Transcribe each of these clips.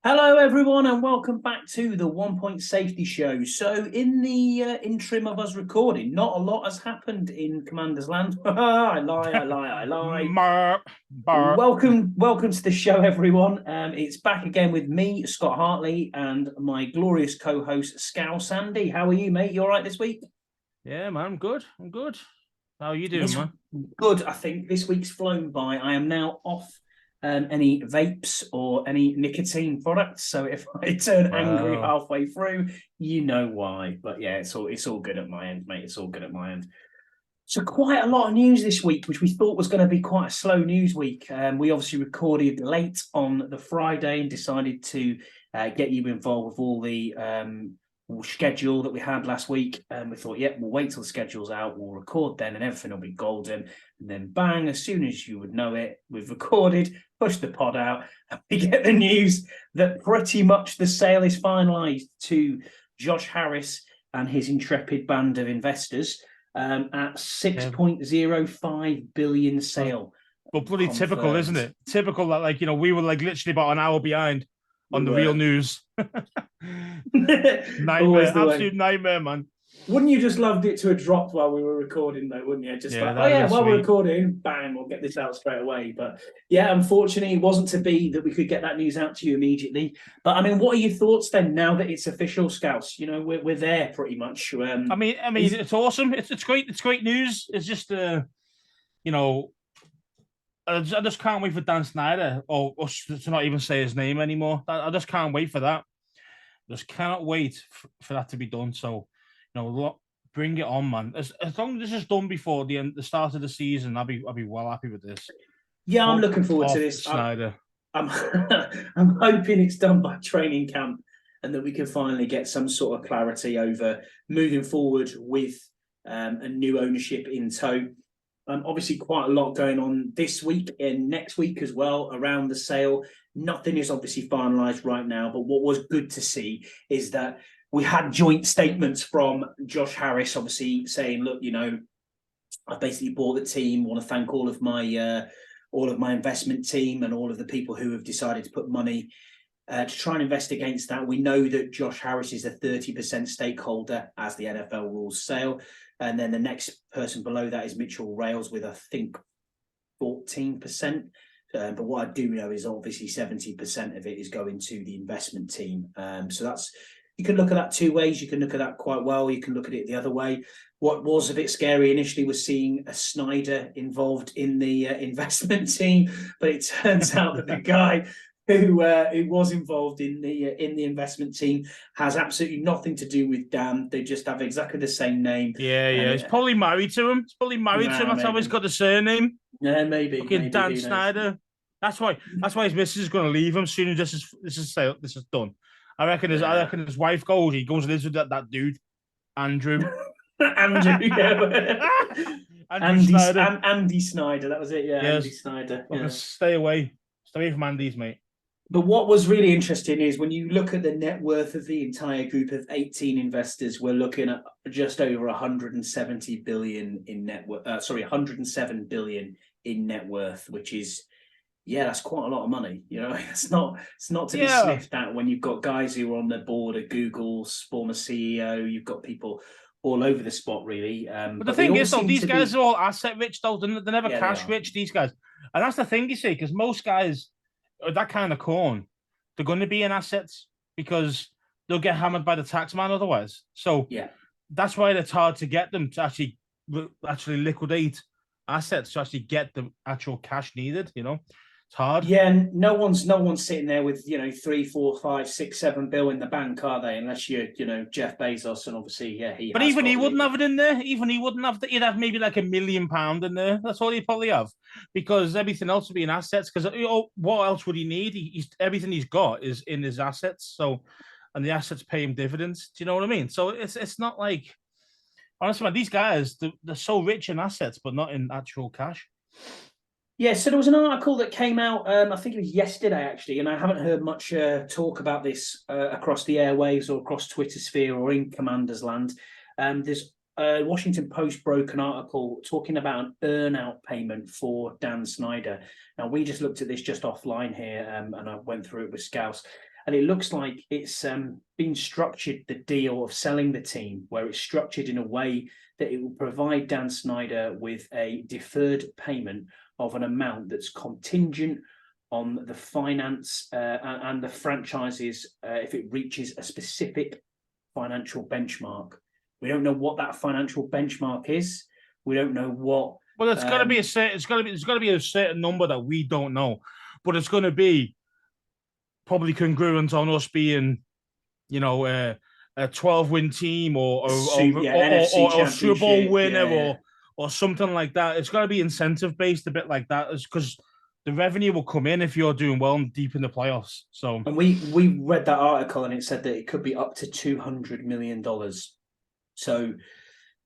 Hello, everyone, and welcome back to the One Point Safety Show. So, in the interim of us recording, not a lot has happened in Commander's Land. I lie. Welcome to the show, everyone. It's back again with me, Scott Hartley, and my glorious co-host, Scouse Sandy. How are you, mate? You all right this week? Yeah, man, I'm good. How are you doing, man? Good. I think this week's flown by. I am now off any vapes or any nicotine products. So if I turn angry halfway through, you know why. But yeah, it's all good at my end, mate. It's all good at my end. So quite a lot of news this week, which we thought was going to be quite a slow news week. We obviously recorded late on the Friday and decided to get you involved with all the schedule that we had last week. And we thought, we'll wait till the schedule's out. We'll record then and everything will be golden. And then bang, as soon as you would know it, we've recorded, pushed the pod out, and we get the news that pretty much the sale is finalised to Josh Harris and his intrepid band of investors at 6.05 billion sale. Well, bloody confirmed. Typical, isn't it? Typical that, we were literally about an hour behind on the real news. Nightmare, absolute nightmare, man. Wouldn't you just loved it to have dropped while we were recording, though, wouldn't you? Just while we're recording, bang, we'll get this out straight away. But yeah, unfortunately, it wasn't to be that we could get that news out to you immediately. But I mean, what are your thoughts then now that it's official, Scouts? We're there pretty much. I mean, it's awesome. It's great. It's great news. It's just, I just can't wait for Dan Snyder or to not even say his name anymore. I just can't wait for that. Just cannot wait for that to be done. So, bring it on, man. As long as this is done before the start of the season, I'll be well happy with this. Yeah, I'm looking forward to this. Snyder. I'm hoping it's done by training camp and that we can finally get some sort of clarity over moving forward with a new ownership in tow. Obviously, quite a lot going on this week and next week as well around the sale. Nothing is obviously finalised right now, but what was good to see is that we had joint statements from Josh Harris, obviously saying, "Look, I basically bought the team. Want to thank all of my investment team and all of the people who have decided to put money to try and invest against that." We know that Josh Harris is a 30% stakeholder as the NFL rules sale. And then the next person below that is Mitchell Rales with, I think, 14%. But what I do know is obviously 70% of it is going to the investment team. So you can look at that two ways. You can look at that quite well. You can look at it the other way. What was a bit scary initially was seeing a Snyder involved in the investment team, but it turns out that the guy who was involved in the investment team has absolutely nothing to do with Dan. They just have exactly the same name. Yeah. He's probably married to him. That's how he's got the surname. Yeah, maybe. Dan Snyder. That's why his missus is going to leave him as soon as this is done. I reckon his wife goes. He goes and lives with that dude, Andrew. Andy Snyder. Andy Snyder. That was it. Yeah, yes. Andy Snyder. Yeah. Stay away from Andy's, mate. But what was really interesting is when you look at the net worth of the entire group of 18 investors, we're looking at just over 170 billion in net worth. 107 billion in net worth, which is, that's quite a lot of money. It's not to be sniffed at when you've got guys who are on the board of Google's former CEO. You've got people all over the spot, really. But the thing is, though, these guys are all asset rich, though. They're never cash rich, these guys. And that's the thing, you see, because most guys, that kind of corn, they're going to be in assets because they'll get hammered by the tax man otherwise. So that's why it's hard to get them to actually liquidate assets to actually get the actual cash needed. It's hard. Yeah, no one's sitting there with 3, 4, 5, 6, 7 bill in the bank, are they? Unless you're Jeff Bezos, and obviously he. But even he wouldn't have it in there. Even he wouldn't have. He'd have maybe like £1 million in there. That's all he'd probably have, because everything else would be in assets. Because what else would he need? Everything he's got is in his assets. So, and the assets pay him dividends. Do you know what I mean? So it's not like, honestly, man, these guys they're so rich in assets, but not in actual cash. Yeah, so there was an article that came out, I think it was yesterday, actually, and I haven't heard much talk about this across the airwaves or across Twitter sphere or in Commander's Land. There's a Washington Post broke an article talking about an earn-out payment for Dan Snyder. Now, we just looked at this just offline here, and I went through it with Scouse. And it looks like it's been structured, the deal of selling the team, where it's structured in a way that it will provide Dan Snyder with a deferred payment of an amount that's contingent on the finance and the franchises if it reaches a specific financial benchmark. We don't know what that financial benchmark is. We don't know what. Well, it's got to be a certain. It's got to be a certain number that we don't know, but it's going to be probably congruent on us being, a 12-win team or Super Bowl winner or something like that. It's got to be incentive based, a bit like that, because the revenue will come in if you're doing well and deep in the playoffs. So, and we read that article and it said that it could be up to $200 million. So,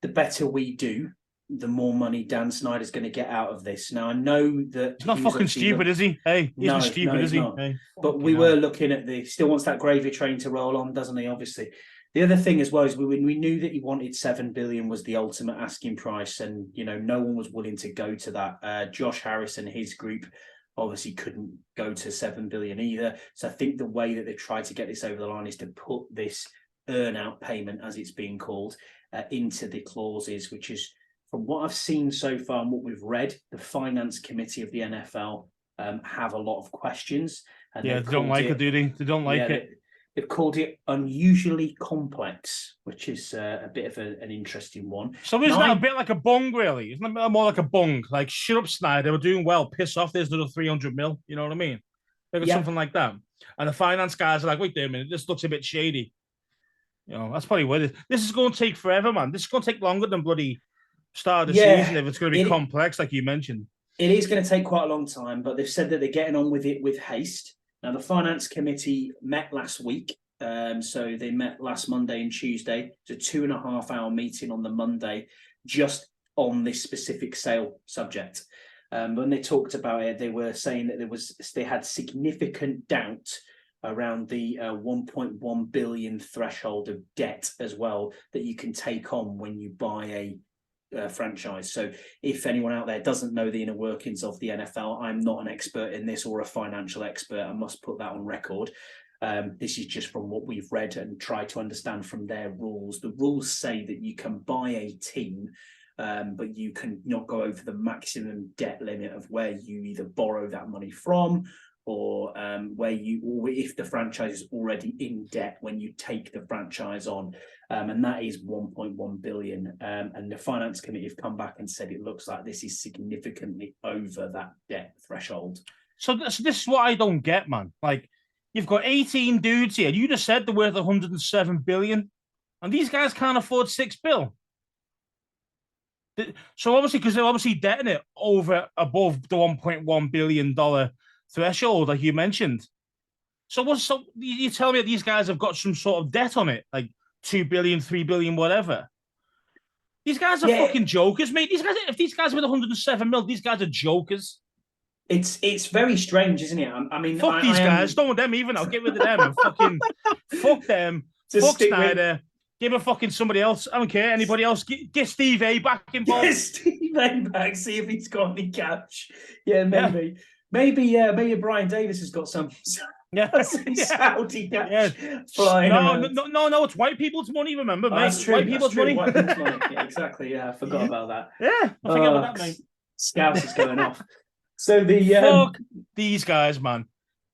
the better we do, the more money Dan Snyder's going to get out of this. Now, I know that he's not fucking stupid, is he? Hey, he's not stupid, is he? Hey, but we were looking at still wants that gravy train to roll on, doesn't he? Obviously. The other thing as well is we knew that he wanted $7 billion was the ultimate asking price, and no one was willing to go to that. Josh Harris and his group obviously couldn't go to $7 billion either. So I think the way that they tried to get this over the line is to put this earn-out payment, as it's being called, into the clauses, which is, from what I've seen so far and what we've read, the finance committee of the NFL have a lot of questions. And they don't like it, do they? They don't like it. They've called it unusually complex, which is a bit of an interesting one. So isn't that a bit like a bung, really? Isn't that more like a bung? Like, shut up, Snyder, we're doing well. Piss off, there's another 300 mil. You know what I mean? Maybe something like that. And the finance guys are like, wait a minute, this looks a bit shady. That's probably what it is. This is going to take forever, man. This is going to take longer than bloody start of the season if it's going to be complex, like you mentioned. It is going to take quite a long time, but they've said that they're getting on with it with haste. Now, the finance committee met last week. So they met last Monday and Tuesday. It's a 2.5-hour meeting on the Monday just on this specific sale subject. When they talked about it, they were saying that they had significant doubt around the 1.1 billion threshold of debt as well that you can take on when you buy a franchise. So if anyone out there doesn't know the inner workings of the NFL, I'm not an expert in this or a financial expert. I must put that on record. This is just from what we've read and tried to understand from their rules. The rules say that you can buy a team, but you can not go over the maximum debt limit of where you either borrow that money from or if the franchise is already in debt when you take the franchise on. And that is 1.1 billion. And the finance committee have come back and said it looks like this is significantly over that debt threshold. So this is what I don't get, man. Like, you've got 18 dudes here. You just said they're worth 107 billion, and these guys can't afford $6 billion. So obviously, because they're obviously debting it above the $1.1 billion threshold, like you mentioned. So you tell me that these guys have got some sort of debt on it, like 2 billion, 3 billion, whatever. These guys are fucking jokers, mate. If these guys are with 107 mil, these guys are jokers. It's very strange, isn't it? I mean, fuck these guys. Don't want them even. I'll get rid of them. Fuck them. Fuck Snyder. Give a fucking somebody else. I don't care. Anybody else? Get Steve A back involved. Get Steve A back. See if he's got any cash. Yeah, maybe. Yeah. Maybe Brian Davis has got some. Saudi cash flying around. No, it's white people's money, remember, mate? That's true. White people's money. Yeah, exactly. Yeah, I forgot about that. Yeah, I forgot about that, mate. Scouse is going off. So fuck these guys, man.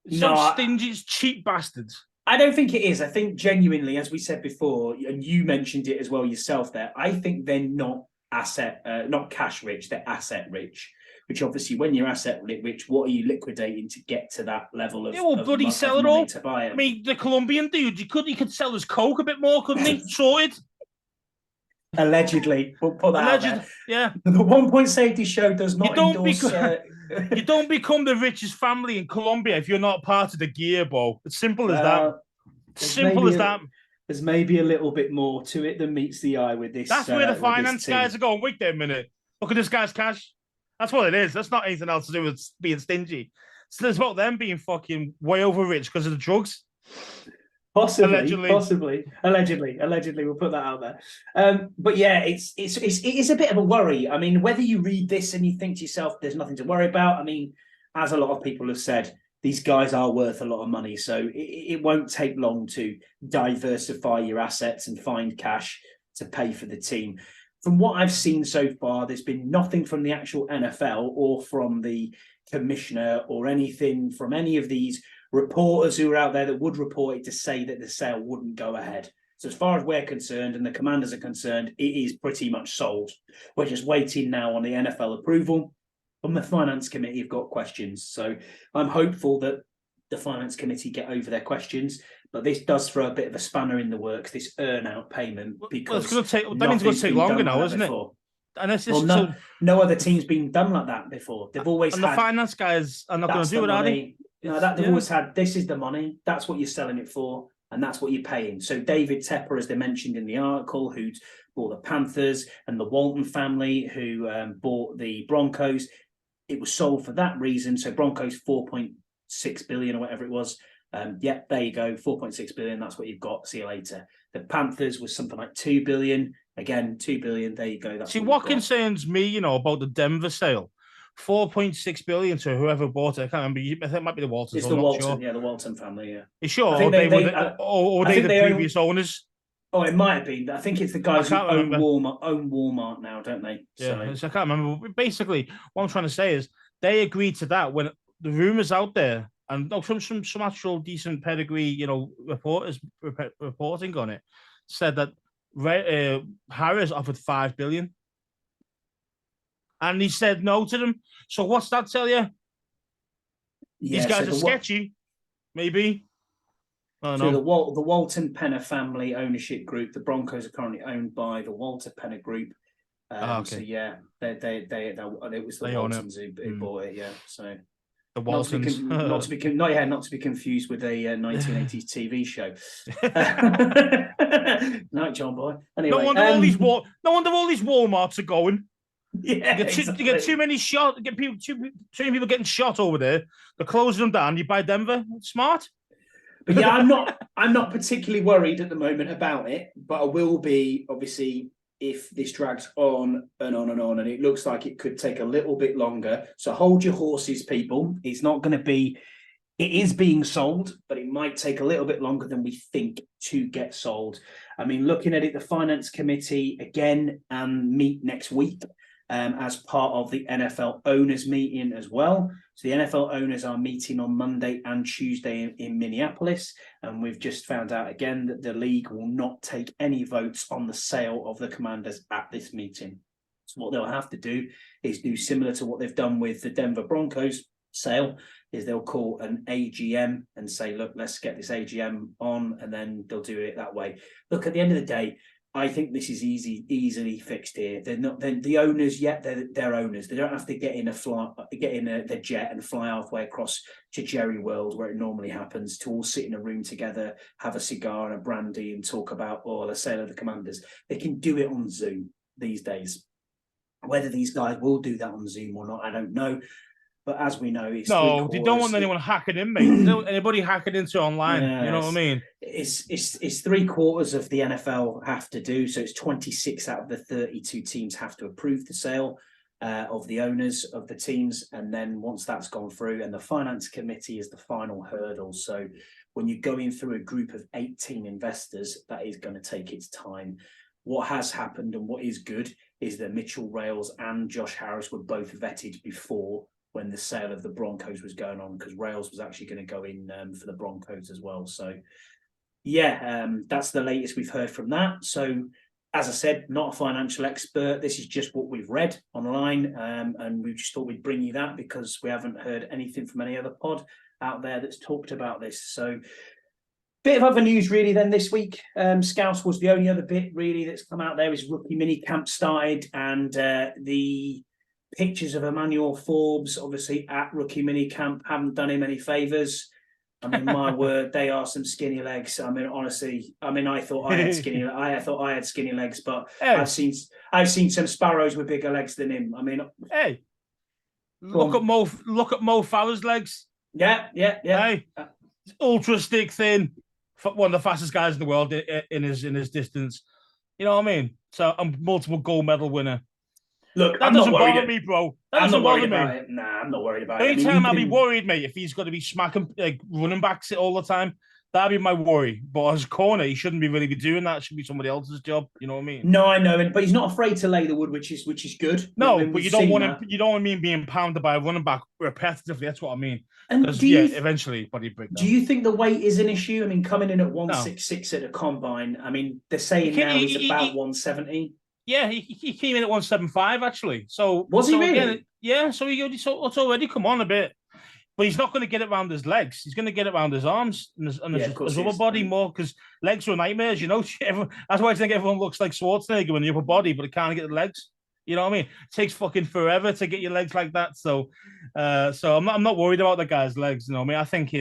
Stingy, cheap bastards. I don't think it is. I think genuinely, as we said before, and you mentioned it as well yourself there, I think they're not cash rich, they're asset rich. Which obviously, when you're asset rich, what are you liquidating to get to that level of? Bloody sell it all. I mean, the Colombian dude, he could sell his coke a bit more, couldn't he? Sorted. Allegedly, we'll put that out there. Yeah. The 1 Point Safety Show does not endorse. You don't become the richest family in Colombia if you're not part of the gear, Bo. It's simple as that. Simple as that. There's maybe a little bit more to it than meets the eye with this. That's where the finance guys are going. Wait there a minute. Look at this guy's cash. That's what it is. That's not anything else to do with being stingy. So it's about them being fucking way over rich because of the drugs. Possibly. Allegedly, we'll put that out there. But yeah, it is a bit of a worry. I mean, whether you read this and you think to yourself, there's nothing to worry about. I mean, as a lot of people have said, these guys are worth a lot of money. So it won't take long to diversify your assets and find cash to pay for the team. From what I've seen so far, there's been nothing from the actual NFL or from the commissioner or anything from any of these reporters who are out there that would report it to say that the sale wouldn't go ahead. So as far as we're concerned and the Commanders are concerned, it is pretty much sold. We're just waiting now on the NFL approval. On the finance committee have got questions. So I'm hopeful that the finance committee get over their questions. But this does throw a bit of a spanner in the works, this earn-out payment, because it's going to take. That means it's going to take longer now, isn't it? And it's just, no other team's been done like that before. They've always and had. The finance guys are not going to do it, are they? No, they've always had. This is the money. That's what you're selling it for, and that's what you're paying. So David Tepper, as they mentioned in the article, who bought the Panthers, and the Walton family, who bought the Broncos. It was sold for that reason. So Broncos 4.6 billion or whatever it was. Yeah, there you go, 4.6 billion. That's what you've got. See you later. The Panthers was something like 2 billion. Again, 2 billion. There you go. That's what concerns me, about the Denver sale. 4.6 billion to whoever bought it. I can't remember. I think it might be the Waltons. It's the Walton, the Walton family. Yeah. You sure? Or they the previous owners? Oh, it might have been. I think it's the guys who own Walmart now, don't they? Yeah, so I can't remember. Basically, what I'm trying to say is they agreed to that when the rumors out there, and some actual decent pedigree, reporters reporting on it, said that Harris offered $5 billion, and he said no to them. So what's that tell you? Yeah, these guys are sketchy, maybe. So the Walton Penner family ownership group, the Broncos are currently owned by the Walter Penner Group. Okay. So yeah, it was the Waltons who bought it. Yeah, so the Waltons, not to be confused with a 1980s TV show. Night, John boy. Anyway, no wonder all these Walmarts are going. Yeah, you get too many shots. Get people too many people getting shot over there. They're closing them down. You buy Denver. Smart. But yeah, I'm not particularly worried at the moment about it, but I will be, obviously, if this drags on and on and on, and it looks like it could take a little bit longer. So hold your horses, people. It's not going to be, it is being sold, but it might take a little bit longer than we think to get sold. I mean, looking at it, the finance committee again meet next week. As part of the NFL owners meeting as well. So the NFL owners are meeting on Monday and Tuesday in Minneapolis. And we've just found out again that the league will not take any votes on the sale of the Commanders at this meeting. So what they'll have to do is do similar to what they've done with the Denver Broncos sale, is they'll call an AGM and say, look, let's get this AGM on, and then they'll do it that way. Look, at the end of the day, I think this is easily fixed here. They're not the owners yet. They're owners. They don't have to get in the jet and fly halfway across to Jerry World, where it normally happens, to all sit in a room together, have a cigar and a brandy, and talk about the sale of the Commanders. They can do it on Zoom these days. Whether these guys will do that on Zoom or not, I don't know. But as we know, it's they don't want anyone hacking in, mate. They don't want anybody hacking into online. You know what I mean? It's 3/4 of the NFL have to do. So it's 26 out of the 32 teams have to approve the sale of the owners of the teams. And then once that's gone through, and the finance committee is the final hurdle. So when you're going through a group of 18 investors, that is going to take its time. What has happened and what is good is that Mitchell Rales and Josh Harris were both vetted before when the sale of the Broncos was going on, because Rales was actually going to go in for the Broncos as well. So, yeah, that's the latest we've heard from that. So, as I said, not a financial expert. This is just what we've read online, and we just thought we'd bring you that because we haven't heard anything from any other pod out there that's talked about this. So, bit of other news really then this week. Scouse was the only other bit really that's come out there. Is rookie mini camp started, and the pictures of Emmanuel Forbes, obviously at rookie mini camp, haven't done him any favors. I mean, my word, they are some skinny legs. I mean, honestly, I thought I had skinny legs, but hey. I've seen some sparrows with bigger legs than him. I mean, hey, look at Mo Farah's legs. Yeah. Hey, ultra stick thin, one of the fastest guys in the world in his distance. You know what I mean? So I'm multiple gold medal winner. Look, That I'm not doesn't worried. bother me, bro. That I'm doesn't not worried bother about me. it. Nah, I'm not worried about The it. only time I'll be worried, mate, if he's going to be smacking like running backs it all the time, that'd be my worry. But as a corner, he shouldn't be really be doing that. It should be somebody else's job. You know what I mean? No, I know, but he's not afraid to lay the wood, which is good. You know No, what I mean? but We've you don't seen want that. him. You don't want him being pounded by a running back repetitively. That's what I mean. And Because eventually, body break down. do you think the weight is an issue? I mean, coming in at 166 at a combine, I mean, they're saying now he's about 170. Yeah, he came in at 175 actually. So was he really? Again, yeah, so it's already come on a bit. But he's not going to get it around his legs. He's going to get it around his arms and his upper body more because legs are nightmares, you know. That's why I think everyone looks like Schwarzenegger in the upper body, but it can't get the legs. You know what I mean? It takes fucking forever to get your legs like that. So I'm not worried about the guy's legs. You know what I mean? I think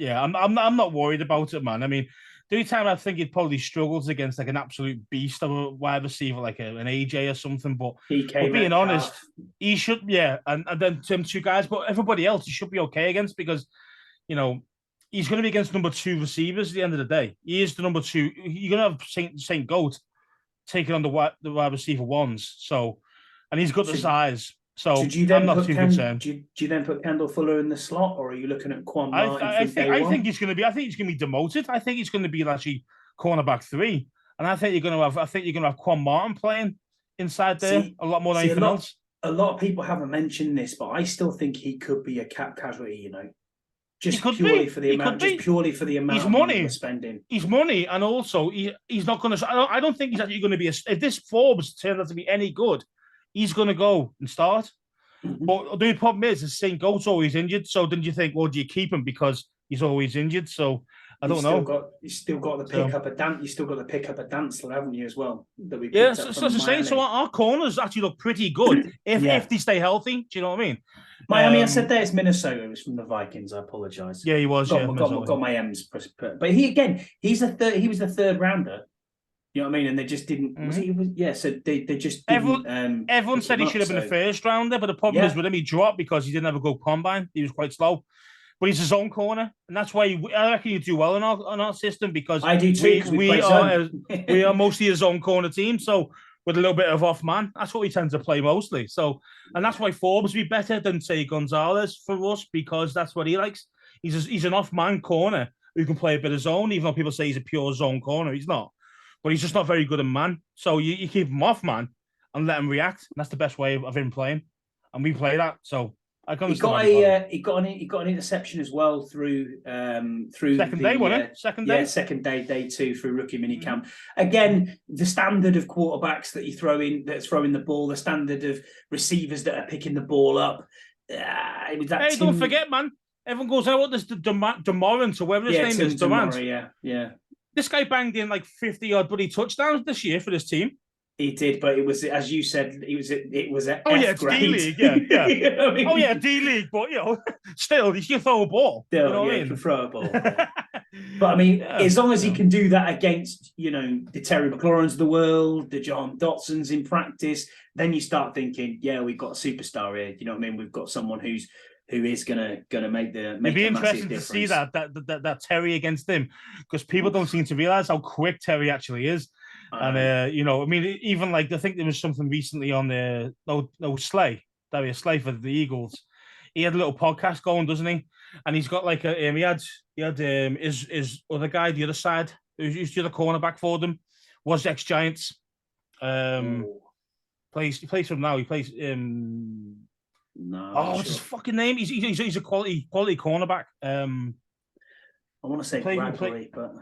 I'm not worried about it, man. I mean, the only time I think he'd probably struggles against like an absolute beast of a wide receiver, like an AJ or something. But being honest, he should, and then them two guys, but everybody else he should be okay against because, you know, he's going to be against number 2 receivers at the end of the day. He is the number 2. You're going to have Saint Goat taking on the wide receiver ones. So, and he's got the size. So I'm not too concerned. Do you then put Kendall Fuller in the slot, or are you looking at Quan Martin? I think he's going to be. I think he's going to be demoted. I think he's going to be actually cornerback 3, and I think you're going to have Quan Martin playing inside there a lot more than anything else. A lot of people haven't mentioned this, but I still think he could be a cap casualty. You know, just purely for the amount of money we're spending. He's money, and also he's not going to. I don't think he's actually going to be. If this Forbes turns out to be any good, he's going to go and start. Mm-hmm. But the problem is St. Goat's always injured. So then you think, well, do you keep him because he's always injured? So I don't know. You still got to pick up a dance. You still got to pick up a Dantzler, haven't you, as well? So that's the same. So our corners actually look pretty good if they stay healthy. Do you know what I mean? Miami, I said there it's Minnesota. It was from the Vikings. I apologize. Yeah, he was. Got my M's, but he was the third rounder. You know what I mean? And they just didn't. Mm-hmm. So they just didn't. Everyone said he should have been a first rounder, but the problem is with him, he dropped because he didn't have a good combine. He was quite slow. But he's a zone corner, and that's why I reckon you do well in our system because I do too. We are mostly a zone corner team, so with a little bit of off man, that's what we tend to play mostly. So, and that's why Forbes would be better than say Gonzalez for us because that's what he likes. He's an off man corner who can play a bit of zone, even though people say he's a pure zone corner. He's not, but he's just not very good in man. So you keep him off man and let him react. And that's the best way of him playing, and we play that. So. He got an interception as well through second day, wasn't it? Second day 2 through rookie minicamp. Again, the standard of quarterbacks that you throw in that's throwing the ball, the standard of receivers that are picking the ball up. Don't forget, man. Everyone goes, "Oh, what this Demorant or whatever his name is, Durant." Yeah. This guy banged in like 50-odd bloody touchdowns this year for this team. He did, but it was, as you said, it was at it's D-League, yeah. You know I mean? D-League, but, still, you can throw a ball. Still, you know what I mean? Can throw a ball. But, I mean, as long as he can do that against, the Terry McLaurins of the world, the John Dotsons in practice, then you start thinking, we've got a superstar here. You know what I mean? We've got someone who is gonna make It'd be interesting to see that Terry against him because people don't seem to realize how quick Terry actually is. And I mean, even like I think there was something recently on the Darius Slay for the Eagles. He had a little podcast going, doesn't he? And he's got like he had his other guy, the other side, who's the other cornerback for them, was ex-Giants. Plays for them now. He plays what's his fucking name? He's a quality cornerback. I want to say Bradbury, but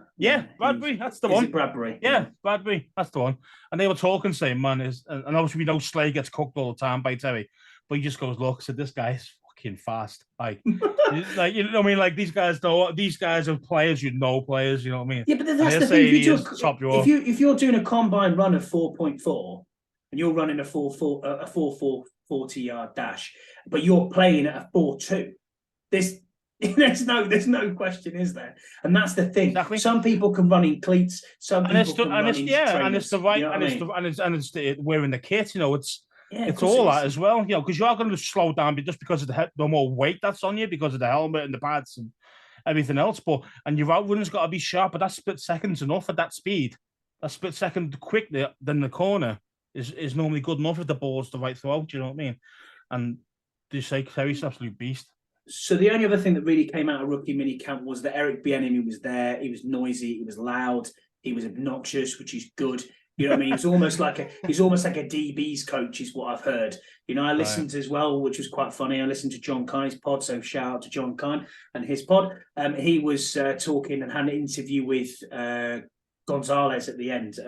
Bradbury, that's the one. Is it Bradbury? Yeah, Bradbury, that's the one. And they were talking, saying, "Man, and obviously we know Slay gets cooked all the time by Terry, but he just goes, look, so this guy's fucking fast. Like, like you know what I mean? Like these guys are players, players, you know what I mean? Yeah, but that's the thing. If you're doing a combine run of 4.4 and you're running a 4.40 dash, but you're playing at a 4.2, there's no question, is there? And that's the thing. Exactly. Some people can run in cleats. Some people can run in trainers. And it's the right, and it's wearing the kit. It's all that as well. Because you are going to slow down just because of the more weight that's on you because of the helmet and the pads and everything else. And your outrunner's got to be sharp. But that split second's enough at that speed. That split second quicker than the corner is normally good enough if the ball's the right throw. Do you know what I mean? And they say Kerry's an absolute beast. So the only other thing that really came out of rookie minicamp was that Eric Bieniemy was there. He was noisy. He was loud. He was obnoxious, which is good. You know what I mean? He's almost like a DB's coach, is what I've heard. You know, I listened as well, which was quite funny. I listened to John Kine's pod, so shout out to John Kine and his pod. He was talking and had an interview with Gonzalez at the end.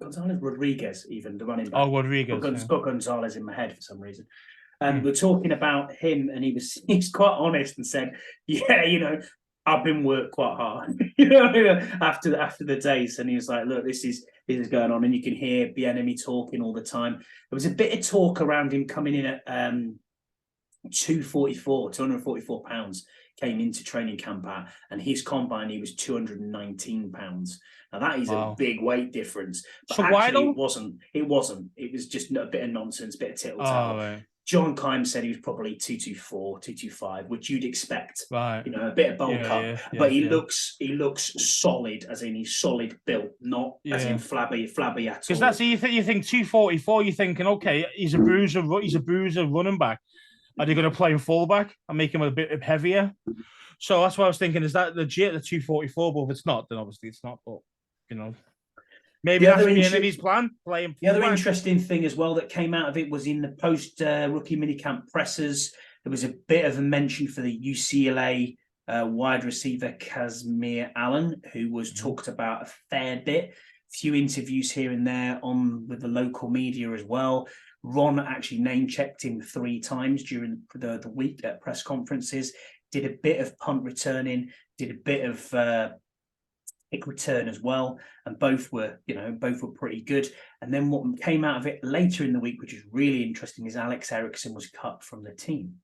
Gonzalez Rodriguez, even the running back. Oh, Rodriguez. I've got Gonzalez in my head for some reason. We're talking about him, and he's quite honest and said, "Yeah, you know, I've been worked quite hard, you know, after the days." And he was like, "Look, this is going on," and you can hear Bieniemy talking all the time. There was a bit of talk around him coming in at 244 pounds. Came into training camp at, and his combine he was 219 pounds. Now that is a big weight difference. But so why don't... it wasn't. It was just a bit of nonsense, a bit of tittle-tattle. Right. John Kime said he was probably 224, 225, which you'd expect. Right. You know, a bit of bulk up. But he looks solid, as in he's solid built, not as in flabby at all. Because that's you think 244, you're thinking, okay, he's a bruiser running back. Are they going to play him fullback and make him a bit heavier? So that's what I was thinking. Is that legit, the 244? But if it's not, then obviously it's not. But, you know, maybe that's Bieniemy's plan. Play him fullback. The other interesting thing as well that came out of it was in the post-rookie minicamp pressers, there was a bit of a mention for the UCLA wide receiver Kazmeir Allen, who was talked about a fair bit. A few interviews here and there with the local media as well. Ron actually name-checked him 3 times during the week at press conferences, did a bit of punt returning, did a bit of kick return as well, and both were pretty good. And then what came out of it later in the week, which is really interesting, is Alex Erickson was cut from the team.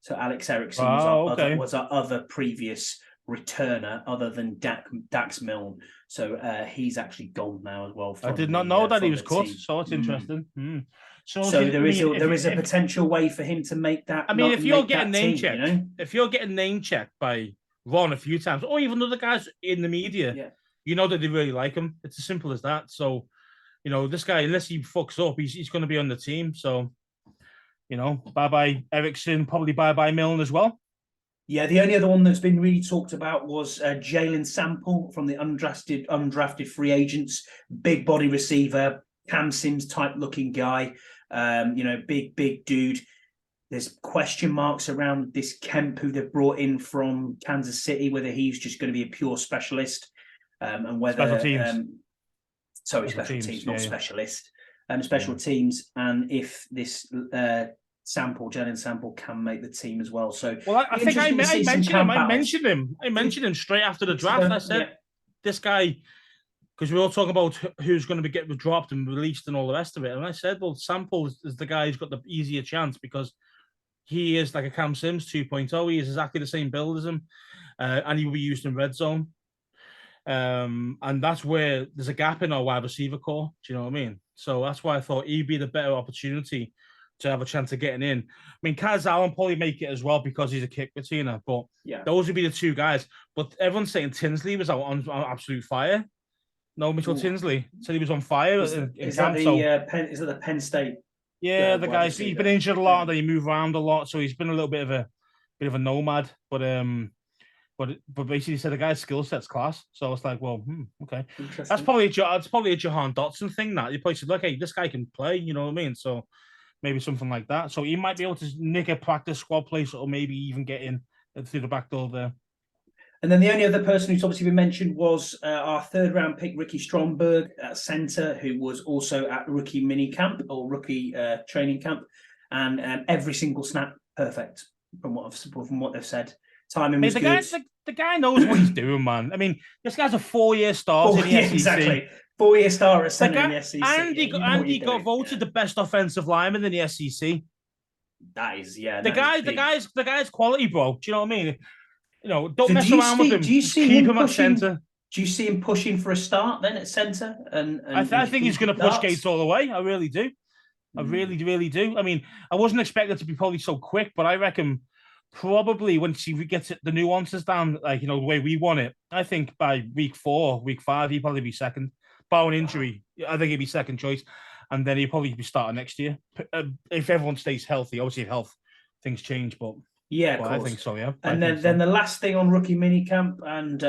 So Alex Erickson was our other previous returner other than Dax Milne. So he's actually gone now as well. I did not know that he was cut, so it's interesting. So there is a potential way for him to make that. I mean, if you're getting name checked, if you're getting name checked by Ron a few times, or even other guys in the media, you know that they really like him. It's as simple as that. So, you know, this guy, unless he fucks up, he's going to be on the team. So, you know, bye-bye Erickson, probably bye-bye Milne as well. Yeah, the only other one that's been really talked about was Jalen Sample from the undrafted free agents, big body receiver, Cam Sims type looking guy, big dude. There's question marks around this Kemp, who they've brought in from Kansas City, whether he's just going to be a pure specialist, and whether special teams, specialist, special teams, and if this Jalen Sample can make the team as well. So, well, I think I mentioned him. I mentioned him straight after the draft. I said, this guy, because we were all talking about who's going to get dropped and released and all the rest of it. And I said, well, Sample is the guy who's got the easier chance because he is like a Cam Sims 2.0. He is exactly the same build as him, and he will be used in red zone. And that's where there's a gap in our wide receiver core. Do you know what I mean? So that's why I thought he'd be the better opportunity to have a chance of getting in. I mean, Kaz Allen probably make it as well because he's a kick returner, but those would be the 2 guys. But everyone's saying Tinsley was out on absolute fire. No, Mitchell Tinsley said he was on fire. Is that the Penn State? Yeah, the guy. He's been injured a lot. He moved around a lot, so he's been a little bit of a nomad. But basically, he said the guy's skill set's class. So it's like, well, okay, that's probably a Jahan Dotson thing. That you probably said, like, hey, this guy can play. You know what I mean? So maybe something like that. So he might be able to nick a practice squad place, or maybe even get in through the back door there. And then the only other person who's obviously been mentioned was our 3rd round pick, Ricky Stromberg at centre, who was also at rookie mini camp or rookie training camp, and every single snap perfect from what they've said. Timing was good. The guy knows what he's doing, man. I mean, this guy's a 4-year starter in the SEC. Exactly. 4-year starter at centre in the SEC. And he got voted the best offensive lineman in the SEC. That is, the guy's quality, bro. Do you know what I mean? You know, don't mess around with him. Do you see Keep him at centre. Do you see him pushing for a start then at centre? I think he's going to push Gates all the way. I really do. I really, really do. I mean, I wasn't expecting it to be probably so quick, but I reckon probably once he gets the nuances down, like, you know, the way we want it, I think by week 4, week 5, he'd probably be second. Barring injury, I think he'd be second choice. and then he'll probably be starting next year if everyone stays healthy. Obviously, if things change, but yeah, of I course. think so. Yeah, and then the last thing on rookie minicamp and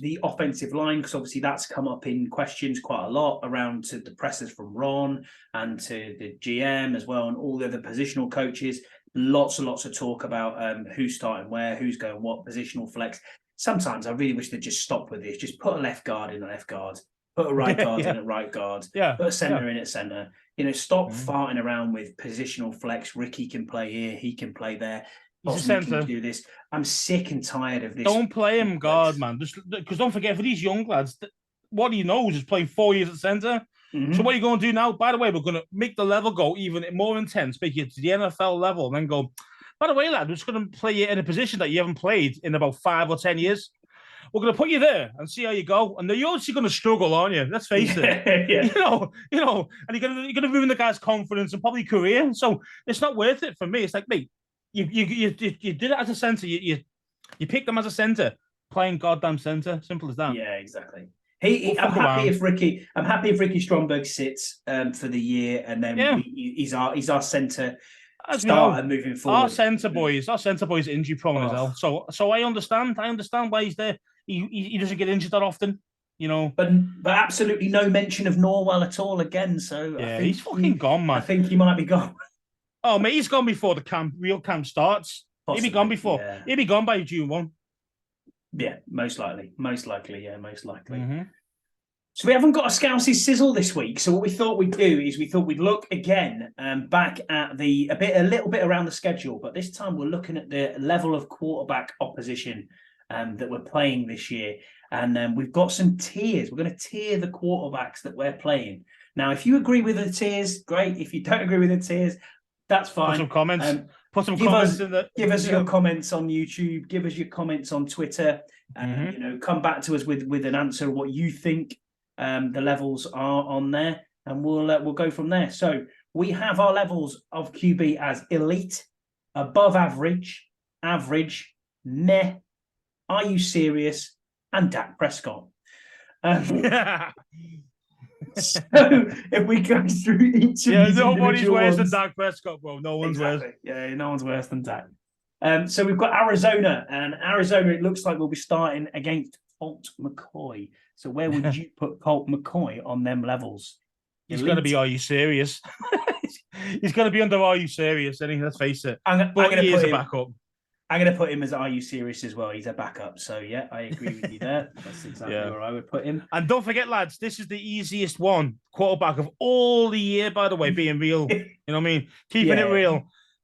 the offensive line, because obviously that's come up in questions quite a lot around to the pressers from Ron and to the GM as well, and all the other positional coaches. Lots and lots of talk about who's starting where, who's going what, positional flex. Sometimes I really wish they'd just stop with this. Just put a left guard in a left guard, put a right guard in at right guard, put a centre in at centre. Stop farting around with positional flex. Ricky can play here, he can play there. He's a centre. Can do this. I'm sick and tired of this. Don't play him guard, man. Because don't forget, for these young lads, what he knows is playing 4 years at centre. Mm-hmm. So what are you going to do now? By the way, we're going to make the level go even more intense, make it to the NFL level, and then go, by the way, lad, we're just going to play you in a position that you haven't played in about 5 or 10 years. We're going to put you there and see how you go. And you're obviously going to struggle, aren't you? Let's face it. Yeah. And you're going to ruin the guy's confidence and probably career. So it's not worth it for me. It's like, mate, you did it as a centre. You picked them as a centre, playing goddamn centre. Simple as that. Yeah, exactly. I'm happy if Ricky Stromberg sits for the year, and then he's our centre starter moving forward. Our centre boys injury prone as well. So I understand why he's there. He doesn't get injured that often, But absolutely no mention of Norwell at all again. So yeah, he's fucking gone, man. I think he might be gone. Oh, mate, he's gone before the real camp starts. Possibly, he'll be gone before. Yeah. He'll be gone by June 1. Yeah, most likely. Mm-hmm. So we haven't got a Scousey sizzle this week. So what we thought we'd do is we'd look again back at a little bit around the schedule, but this time we're looking at the level of quarterback opposition that we're playing this year. And we've got some tiers. We're going to tier the quarterbacks that we're playing. Now, if you agree with the tiers, great. If you don't agree with the tiers, that's fine. Put some comments. Give us your comments on YouTube. Give us your comments on Twitter. Come back to us with an answer of what you think the levels are on there, and we'll go from there. So we have our levels of QB as elite, above average, average, meh, are you serious, and Dak Prescott. So if we go through each of these, nobody's worse than Dak Prescott, bro. No one's worse. Yeah, no one's worse than Dak. So we've got Arizona, and Arizona, it looks like we'll be starting against Colt McCoy. So where would you put Colt McCoy on them levels? He's going to be, are you serious? He's going to be under, are you serious? Let's face it. But he is a backup. I'm going to put him as are you serious as well. He's a backup. So, yeah, I agree with you there. That's exactly where I would put him. And don't forget, lads, this is the easiest quarterback of all the year, by the way, being real. You know what I mean? Keeping it real.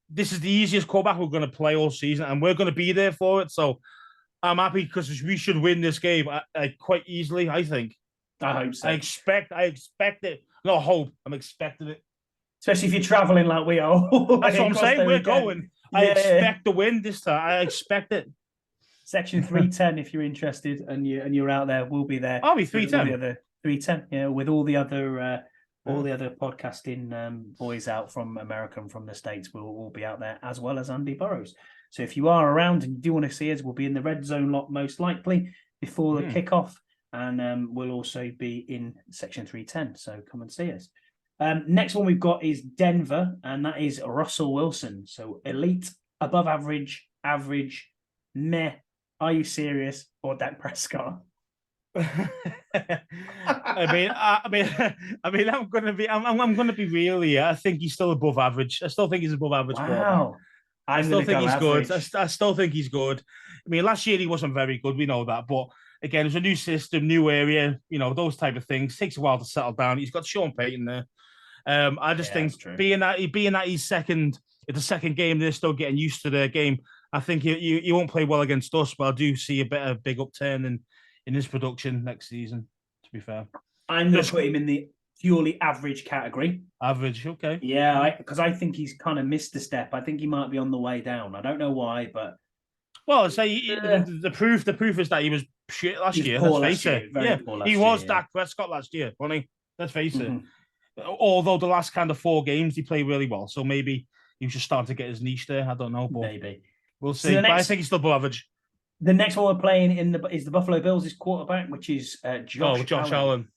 This is the easiest quarterback we're going to play all season, and we're going to be there for it. So I'm happy because we should win this game quite easily, I think. I hope so. I expect it. Not hope. I'm expecting it. Especially if you're traveling like we are. That's what I'm saying. We're going. I expect to win this time. I expect it. Section 310, if you're interested and you're out there, we'll be there. I'll be 310. 310, with all the other podcasting boys out from America and from the States. We'll be out there, as well as Andy Burrows. So if you are around and you do want to see us, we'll be in the red zone lot most likely before the kickoff, and we'll also be in section 310. So come and see us. Next one we've got is Denver, and that is Russell Wilson. So elite, above average, average, meh, are you serious, or Dak Prescott? I'm gonna be real here. I think he's still above average. I still think he's above average. Wow. I still think he's good. I still think he's good. I mean, last year he wasn't very good. We know that, but again, it's a new system, new area. Those type of things takes a while to settle down. He's got Sean Payton there. I just think being that he's it's the second game, they're still getting used to their game. I think he won't play well against us, but I do see a big upturn in his production next season. To be fair, I'm going to put him in the purely average category. Average, okay. Yeah, because I think he's kind of missed a step. I think he might be on the way down. I don't know why, but the proof is that he was shit last year. Let's face it. He was Dak Prescott last year, wasn't he? Let's face it. Although the last kind of 4 games he played really well, so maybe he was just starting to get his niche there. I don't know, but maybe we'll see. But I think he's still above average. The next one we're playing is the Buffalo Bills' quarterback, which is Josh Allen.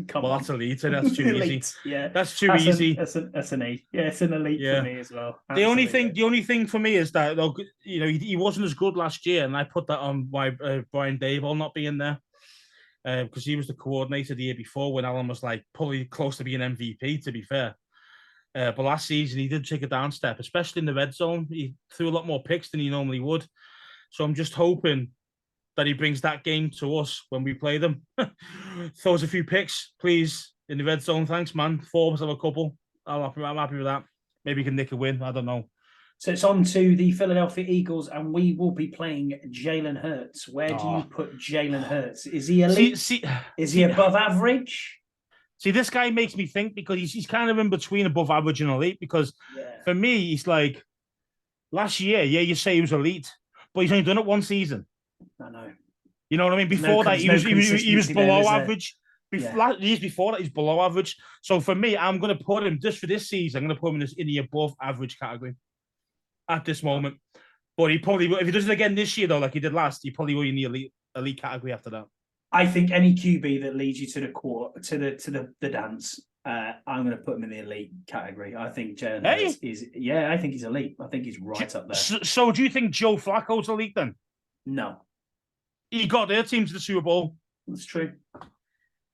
Come Well, on. that's elite, and that's too Elite, easy. yeah. That's too easy. That's an E. Yeah, it's an elite Yeah. for me as well. The only Absolutely. thing for me is that he wasn't as good last year, and I put that on why Brian Daboll not being there, because he was the coordinator the year before when Alan was like probably close to being MVP. To be fair, but last season he did take a down step, especially in the red zone. He threw a lot more picks than he normally would. So I'm just hoping that he brings that game to us when we play them. Throws a few picks, please, in the red zone. Thanks, man. Forbes have a couple. I'm happy with that. Maybe he can nick a win. I don't know. So it's on to the Philadelphia Eagles, and we will be playing Jalen Hurts. Where do you put Jalen Hurts? Is he elite? Is he above average? See, this guy makes me think because he's kind of in between above average and elite. Because for me, he's like last year, you say he was elite, but he's only done it one season. I know. You know what I mean? Before that, he was below average. Years before that, he's below average. So for me, I'm going to put him just for this season. I'm going to put him in the above average category at this moment. But he probably, if he does it again this year though, like he did last, he probably will in the elite category after that. I think any QB that leads you to the court, to the dance, I'm going to put him in the elite category. I think Jalen Hurts is. Yeah, I think he's elite. I think he's right up there. So do you think Joe Flacco's elite then? No. He got their team to the Super Bowl. That's true.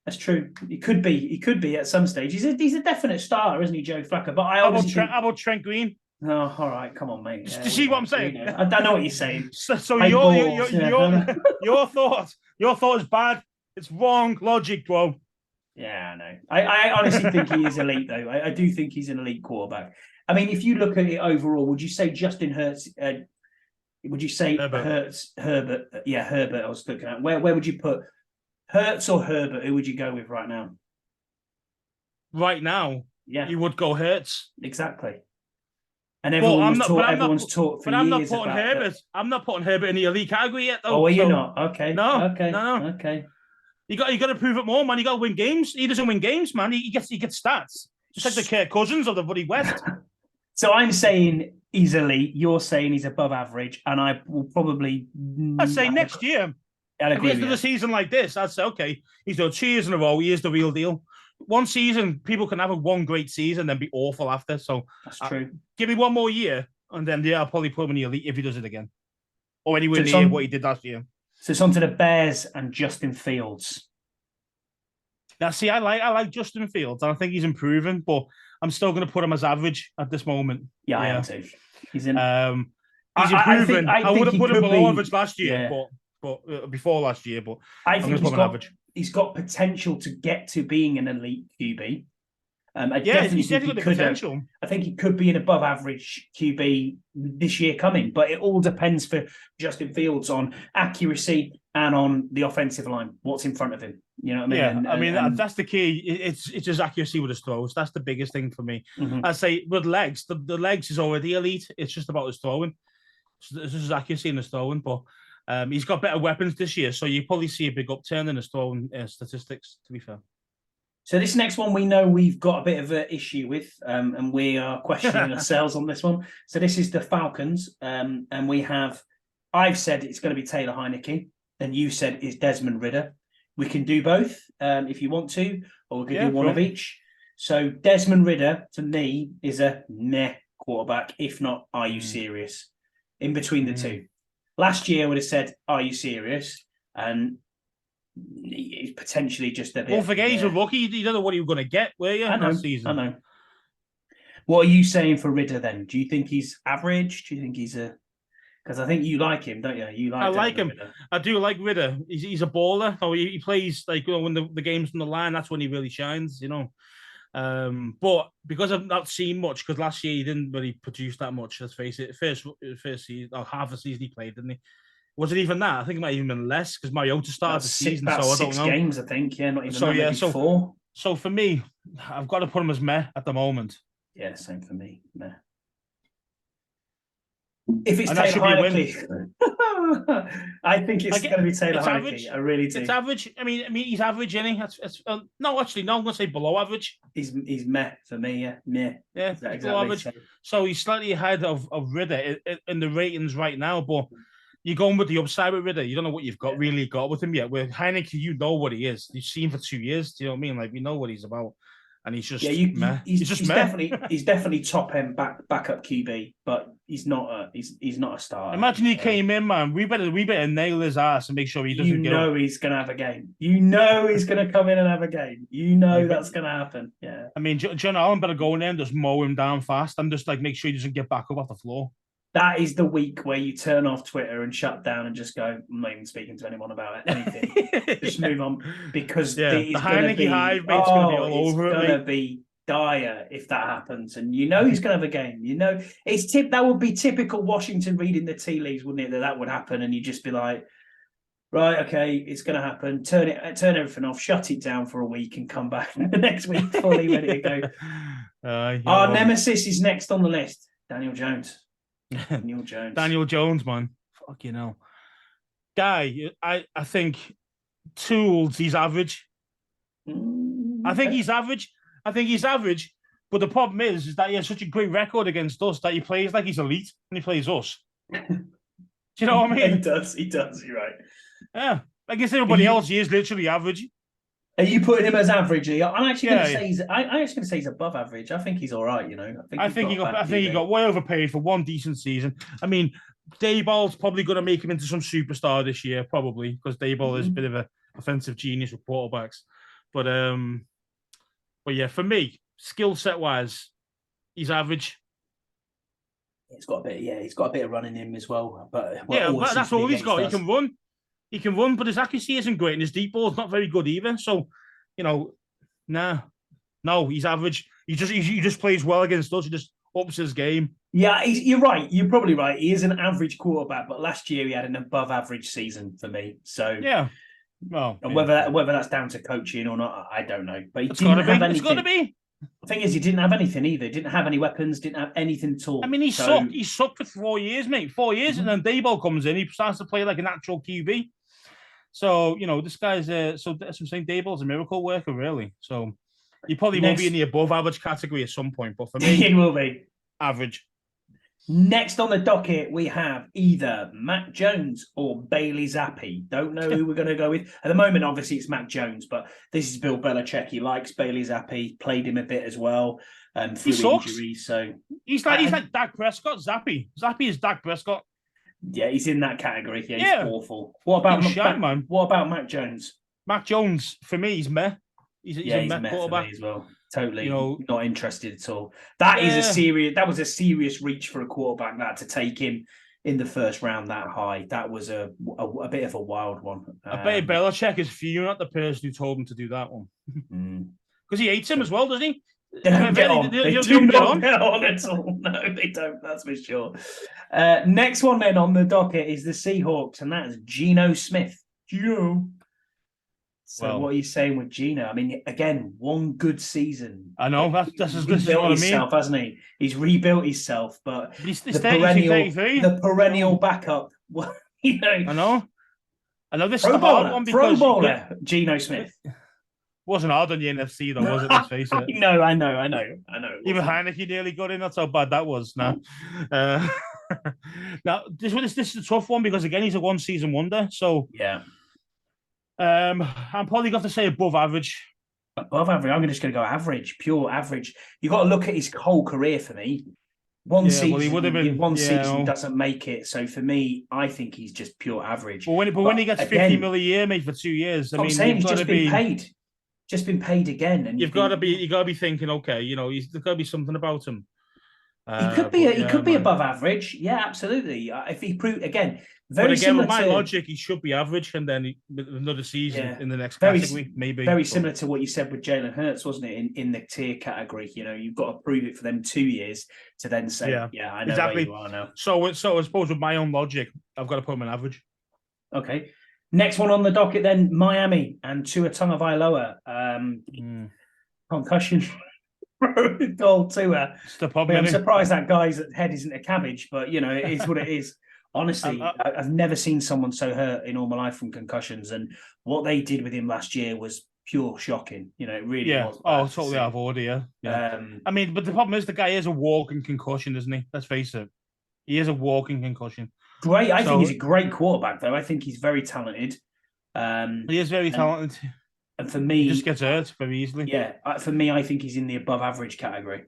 That's true. He could be. He could be at some stage. He's a definite starter, isn't he, Joe Flacco? But how about Trent Green? Oh, all right. Come on, mate. Do you see what I'm saying? I don't know what you're saying. So your thought is bad. It's wrong logic, bro. Yeah, I know. I honestly think he is elite, though. I do think he's an elite quarterback. I mean, if you look at it overall, would you say Justin Hurts? Would you say Herbert? Yeah, Herbert. I was looking at. Where would you put Hurts or Herbert? Who would you go with right now? Right now, you would go Hurts. Exactly. And everyone's taught for years. I'm not putting Herbert. I'm not putting Herbert in the elite category yet, though. Oh, you're not? Okay. No. No. Okay. You got to prove it more, man. You got to win games. He doesn't win games, man. He gets stats. Just like the Kirk Cousins of the Buddy West. So I'm saying he's elite. You're saying he's above average, and I will probably. I'd say next year. If he has another season like this, I'd say okay. He's done 2 years in a row. He is the real deal. One season, people can have one great season, then be awful after. So that's true. Give me one more year, and then I'll probably put him in the elite if he does it again, or anywhere near what he did last year. So it's on to the Bears and Justin Fields. Now, see, I like Justin Fields, and I think he's improving, but I'm still going to put him as average at this moment. Yeah, I am too. He's improving. I would have put him below average last year, but before last year. But I think he's got potential to get to being an elite QB. He's definitely got potential. I think he could be an above average QB this year coming, but it all depends for Justin Fields on accuracy and on the offensive line. What's in front of him? You know what I mean? Yeah, that's the key. It's his accuracy with his throws. That's the biggest thing for me. Mm-hmm. I say with legs, the legs is already elite. It's just about his throwing. It's just his accuracy in his throwing, but he's got better weapons this year, so you probably see a big upturn in his throwing statistics. To be fair. So this next one, we know we've got a bit of an issue with, and we are questioning ourselves on this one. So this is the Falcons, and I've said it's going to be Taylor Heinicke, and you said it's Desmond Ridder. We can do both if you want to, or we can do one of each. So Desmond Ridder, to me, is a meh quarterback, if not, are you serious? In between the two. Last year, I would have said, are you serious? And he's potentially just a bit. Well, forget he's a rookie. You don't know what you were going to get, were you? Last season? I know. What are you saying for Ridder then? Do you think he's average? Do you think he's a? Because I think you like him, don't you? I like him. Ridder. I do like Ridder. He's a baller. So he plays like when the game's on the line. That's when he really shines. But because I've not seen much, because last year he didn't really produce that much. Let's face it. First season, or half the season he played, didn't he? Was it even that? I think it might have even been less because Mariota started the season. So I don't know. 6 games, I think. Yeah, not even 4. So for me, I've got to put him as meh at the moment. Yeah, same for me. Meh. If it's Taylor Heinicke, I think it's going to be Taylor Heinicke. I really do. It's average. I mean, he's average, isn't he? No, actually, no. I'm going to say below average. He's meh for me. Yeah, meh. Yeah, exactly below average. So he's slightly ahead of Ridder in the ratings right now, but you're going with the upside with Ritter. You don't know what you've really got with him yet. With Heineke, you know what he is. You've seen him for 2 years. Do you know what I mean? Like, we know what he's about. And he's just he's just definitely top end backup QB, but he's not a starter. Imagine he came in, man. We better nail his ass and make sure he doesn't. He's gonna have a game. You know he's gonna come in and have a game. You know that's gonna happen. Yeah. I mean, John Allen better go in there and just mow him down fast and just like make sure he doesn't get back up off the floor. That is the week where you turn off Twitter and shut down and just go, I'm not even speaking to anyone about anything. Just move on, because the Heineke hive mate's going to be all over it. It's going to be dire if that happens. And you know he's going to have a game. You know, that would be typical Washington reading the tea leaves, wouldn't it? That would happen, and you'd just be like, right, okay, it's going to happen. Turn everything off, shut it down for a week, and come back the next week fully ready to go. Our nemesis is next on the list, Daniel Jones. Daniel Jones, man. Fuck, you know. Guy, I think tools, he's average. I think he's average. But the problem is that he has such a great record against us that he plays like he's elite and he plays us. Do you know what I mean? He does, you're right. Yeah. Against everybody else, he is literally average. Are you putting him as average? I'm actually going to say I'm actually going to say he's above average. I think he's all right. You know, I think he got way overpaid for one decent season. I mean, Daboll's probably going to make him into some superstar this year, probably, because Daboll is a bit of an offensive genius with quarterbacks. But yeah, for me, skill set wise, he's average. He's got a bit of running in him as well. But that's all he's got. He can run. He can run, but his accuracy isn't great, and his deep ball is not very good either. So, you know, no, he's average. He just plays well against us. He just ups his game. Yeah, you're right. You're probably right. He is an average quarterback, but last year he had an above-average season for me. So yeah, well, and whether that's down to coaching or not, I don't know. But it's got to be. The thing is, he didn't have anything either. He didn't have any weapons. Didn't have anything at all. I mean, he sucked. He sucked for 4 years, mate. 4 years, and then Daboll comes in. He starts to play like an actual QB. So, you know, this guy's so that's what I'm saying. Daboll's a miracle worker, really. So he probably will be in the above average category at some point, but for me, he will be average. Next on the docket, we have either Mac Jones or Bailey Zappi. Don't know who we're going to go with. At the moment, obviously, it's Mac Jones, but this is Bill Belichick. He likes Bailey Zappi, played him a bit as well through injury. So he's like Dak Prescott. Zappi is Dak Prescott. Yeah, he's in that category. Yeah, he's awful. What about Mac Jones? Mac Jones, for me, he's meh. He's a meh quarterback as well. Totally, not interested at all. That was a serious reach for a quarterback that to take him in the first round that high. That was a bit of a wild one. I bet Belichick is fuming at the person who told him to do that one because he hates him as well, doesn't he? They don't get on. They do not get on at all. No, they don't. That's for sure. Next one then on the docket is the Seahawks, and that's Geno Smith. Geno. So what are you saying with Geno? I mean, again, one good season. I know that's as good as what himself, hasn't he? He's rebuilt himself, but he's the perennial backup. You know, I know this is the hard one because Pro Bowler Geno Smith. Wasn't hard on the NFC though, was it? Let's face it. No, I know. Even Heineke nearly got in. That's how bad that was. Now, now this is a tough one because again he's a one season wonder. So yeah, I'm probably got to say above average. Above average. I'm just going to go average, pure average. You got to look at his whole career for me. One season, he would have been. One season doesn't make it. So for me, I think he's just pure average. But when he gets 50 mil a year, mate, for 2 years, I mean, he's just been paid. Just been paid again, and you got to be thinking, okay, there's got to be something about him. He could be above average, yeah, absolutely. If he proved again, with my logic, he should be average, and then another season in the next category, maybe. Very similar to what you said with Jalen Hurts, wasn't it? In the tier category, you've got to prove it for them 2 years to then say, I know exactly where you are now. So I suppose with my own logic, I've got to put him in average. Okay. Next one on the docket, then Miami and Tua Tagovailoa. Concussion goal Tua. I'm surprised that guy's head isn't a cabbage, but it is what it is. Honestly, I've never seen someone so hurt in all my life from concussions, and what they did with him last year was pure shocking. It really was. Oh, totally out of order. Yeah. I mean, but the problem is the guy is a walking concussion, isn't he? Let's face it. He is a walking concussion. Great. I think he's a great quarterback, though. I think he's very talented. He is very talented. And for me, he just gets hurt very easily. Yeah, for me, I think he's in the above average category.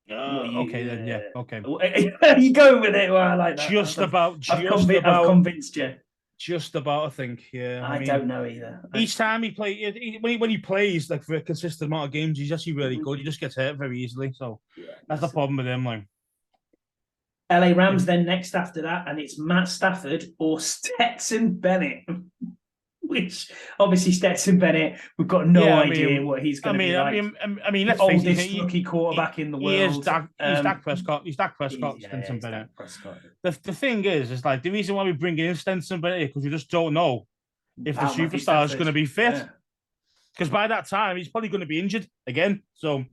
Okay, then, yeah, okay. You go with it. Well, I like that. I've convinced you. Just about, I think. Yeah, I mean, don't know either. Each time he plays, when he plays like for a consistent amount of games, he's actually really good. He just gets hurt very easily, so that's the problem with him. Like LA Rams then next after that, and it's Matt Stafford or Stetson Bennett. Which obviously Stetson Bennett, we've got no idea what he's going to be like. I mean, let's face it, rookie quarterback in the world. He's Dak Prescott. He's Dak Prescott. Stetson Bennett. The thing is like the reason why we bring in Stetson Bennett because we just don't know if the superstar is going to be fit. Because by that time he's probably going to be injured again. So,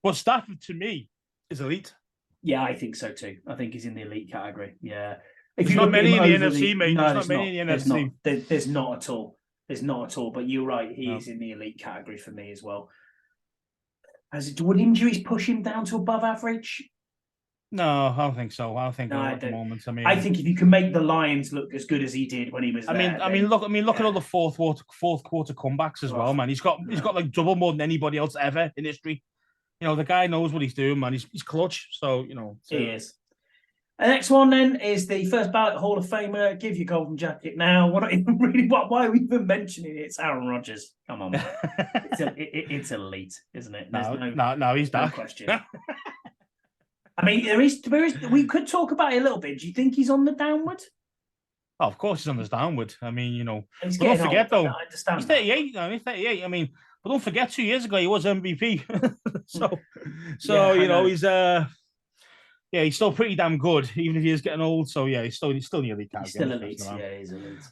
but Stafford to me is elite. Yeah, I think so too. I think he's in the elite category. Yeah. There's not many in the NFC, mate. There's not many in the NFC. There's not at all. There's not at all. But you're right. He is in the elite category for me as well. Would injuries push him down to above average? No, I don't think so. I don't think at the moment. I think if you can make the Lions look as good as he did when he was there. I mean, look at all the fourth quarter comebacks as well, man. He's got like double more than anybody else ever in history. You know, the guy knows what he's doing, man. He's clutch. So he is. The next one then is the first ballot Hall of Famer. Give your golden jacket now. Why are we even mentioning it? It's Aaron Rodgers. Come on, it's elite, isn't it? No, he's no question. I mean, there is. We could talk about it a little bit. Do you think he's on the downward? Oh, of course, he's on the downward. I mean, he's don't forget old. Though. I understand. He's 38 now. He's 38. I mean, but don't forget, 2 years ago he was MVP. He's Yeah, he's still pretty damn good, even if he is getting old. So yeah, he's still nearly category. He's still elite. Yeah, he's elite.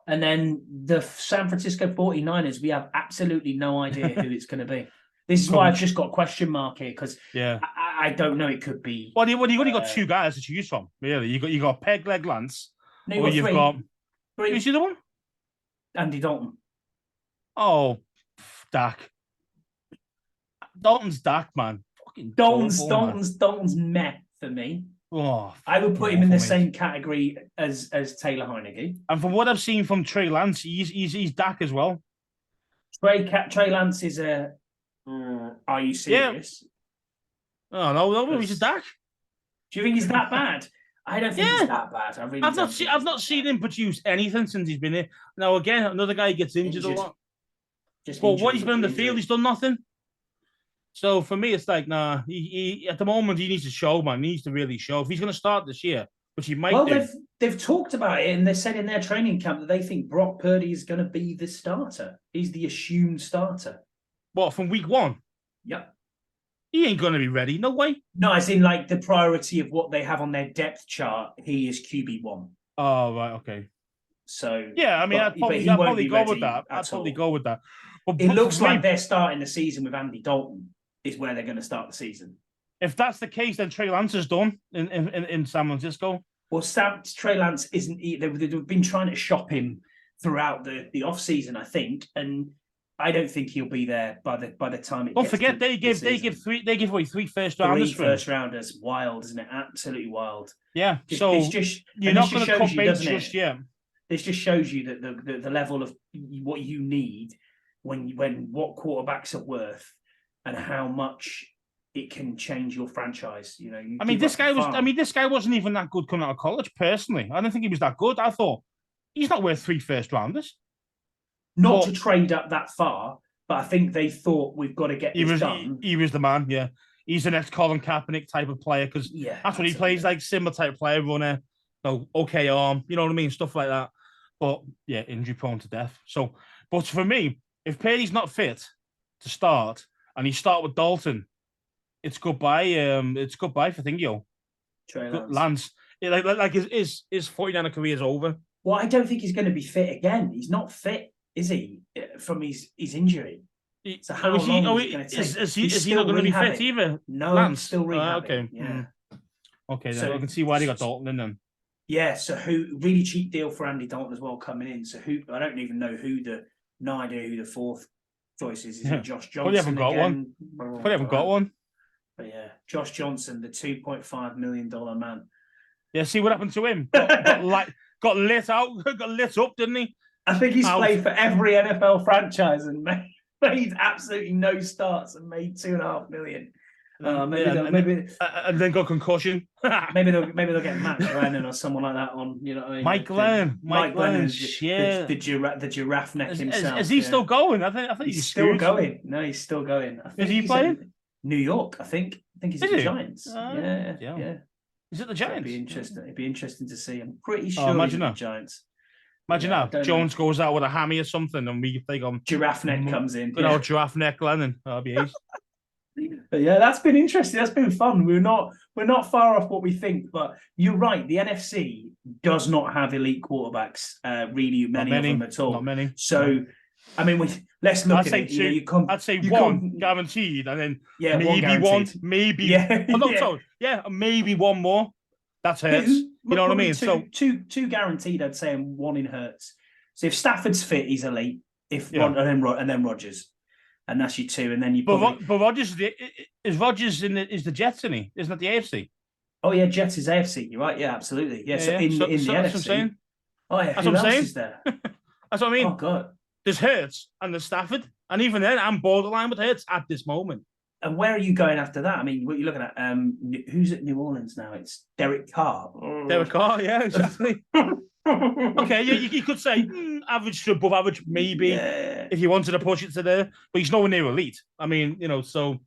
And then the San Francisco 49ers, we have absolutely no idea who it's going to be. This is why I've just got question mark here because I don't know. It could be. Well, you've only got two guys to choose from. Really, you got Peg Leg Lance. No, you've got three. Who's the other one? Andy Dalton. Oh, Dak. Dalton's Dak, man. Fucking Dalton's meh for me. Oh, I would put him in the same category as Taylor Heineke. And from what I've seen from Trey Lance, he's Dak as well. Trey Lance is a. Are you serious? Yeah. Oh no, he's a Dak. Do you think he's that bad? I don't think he's that bad. I've not seen him produce anything since he's been here. Now again, another guy gets injured a lot. But what he's been in the field, he's done nothing. So for me, it's like, nah. He at the moment he needs to show, man. He needs to really show if he's going to start this year, which he might. Well, they've talked about it, and they said in their training camp that they think Brock Purdy is going to be the starter. He's the assumed starter. What, from week one? Yep. He ain't going to be ready. No way. No, as in like the priority of what they have on their depth chart. He is QB1. Oh right, okay. So yeah, I mean, I'd probably go with that. I'd probably go with that. But it looks like they're starting the season with Andy Dalton. Is where they're going to start the season. If that's the case, then Trey Lance is done in San Francisco. Well, Trey Lance isn't. They've been trying to shop him throughout the off season, I think, and I don't think he'll be there by the time it. Don't forget they give away 3 first rounders. 3 first rounders, wild, isn't it? Absolutely wild. Yeah. So you're not going to compete just yet. This just shows you that the level of what you need when what quarterbacks are worth. And how much it can change your franchise, this guy wasn't even that good coming out of college. Personally, I don't think he was that good. I thought he's not worth 3 first rounders. Not to trade up that far, but I think they thought we've got to get this done. He was the man. Yeah, he's the next Colin Kaepernick type of player because that's what he plays like. Similar type player, runner, okay arm, you know what I mean, stuff like that. But yeah, injury prone to death. So, but for me, if Purdy's not fit to start. And you start with Dalton. It's goodbye. It's goodbye for Thingio. Trey Lance. Like his 49er career is over. Well, I don't think he's going to be fit again. He's not fit, is he? From his injury. So how long is it going to take? Is he not going to be fit either? No, Lance? Still rehabbing. Okay. Yeah. Okay, then I can see why they got Dalton in then. Yeah. So really cheap deal for Andy Dalton as well coming in. So I don't even know no idea who the fourth choice is. Is it Josh Johnson? Probably haven't got one. But yeah, Josh Johnson, the $2.5 million man. Yeah, see what happened to him? Got lit out, got lit up, didn't he? I think he's played for every NFL franchise and made absolutely no starts and made $2.5 million. And then got concussion. maybe they'll get Matt Glennon or someone like that on. You know what I mean? Mike Glennon. The giraffe neck himself. Is he still going? I think he's still going. No, he's still going. Is he playing? New York, I think. I think he's at the Giants. Yeah. Is it the Giants? It'd be interesting to see. I'm pretty sure imagine the Giants. Imagine that Jones goes out with a hammy or something, and we think giraffe neck comes in. Good old giraffe neck Glennon. That'll be ace. But yeah, that's been interesting. That's been fun. We're not far off what we think, but you're right. The NFC does not have elite quarterbacks. Really, many of them at all. Not many. So, I mean, let's look at it. I'd say one guaranteed, and then maybe maybe one more. That's Hurts. You know what I mean? Two guaranteed. I'd say, and one in Hurts. So if Stafford's fit, he's elite. And then Rodgers. And that's your two, and then you. But Rodgers is Rodgers is the Jets, isn't he? Isn't that the AFC? Oh yeah, Jets is AFC. You're right. Yeah, absolutely. Yeah. So in the NFC. That's what I'm saying. Oh yeah, that's what I'm saying. Is there? That's what I mean. Oh god. There's Hurts and there's Stafford, and even then, I'm borderline with Hurts at this moment. And where are you going after that? I mean, what are you looking at? Who's at New Orleans now? It's Derek Carr. Derek Carr, yeah, exactly. Okay, you could say average to above average, maybe, if you wanted to push it to there, but he's nowhere near elite. I mean, so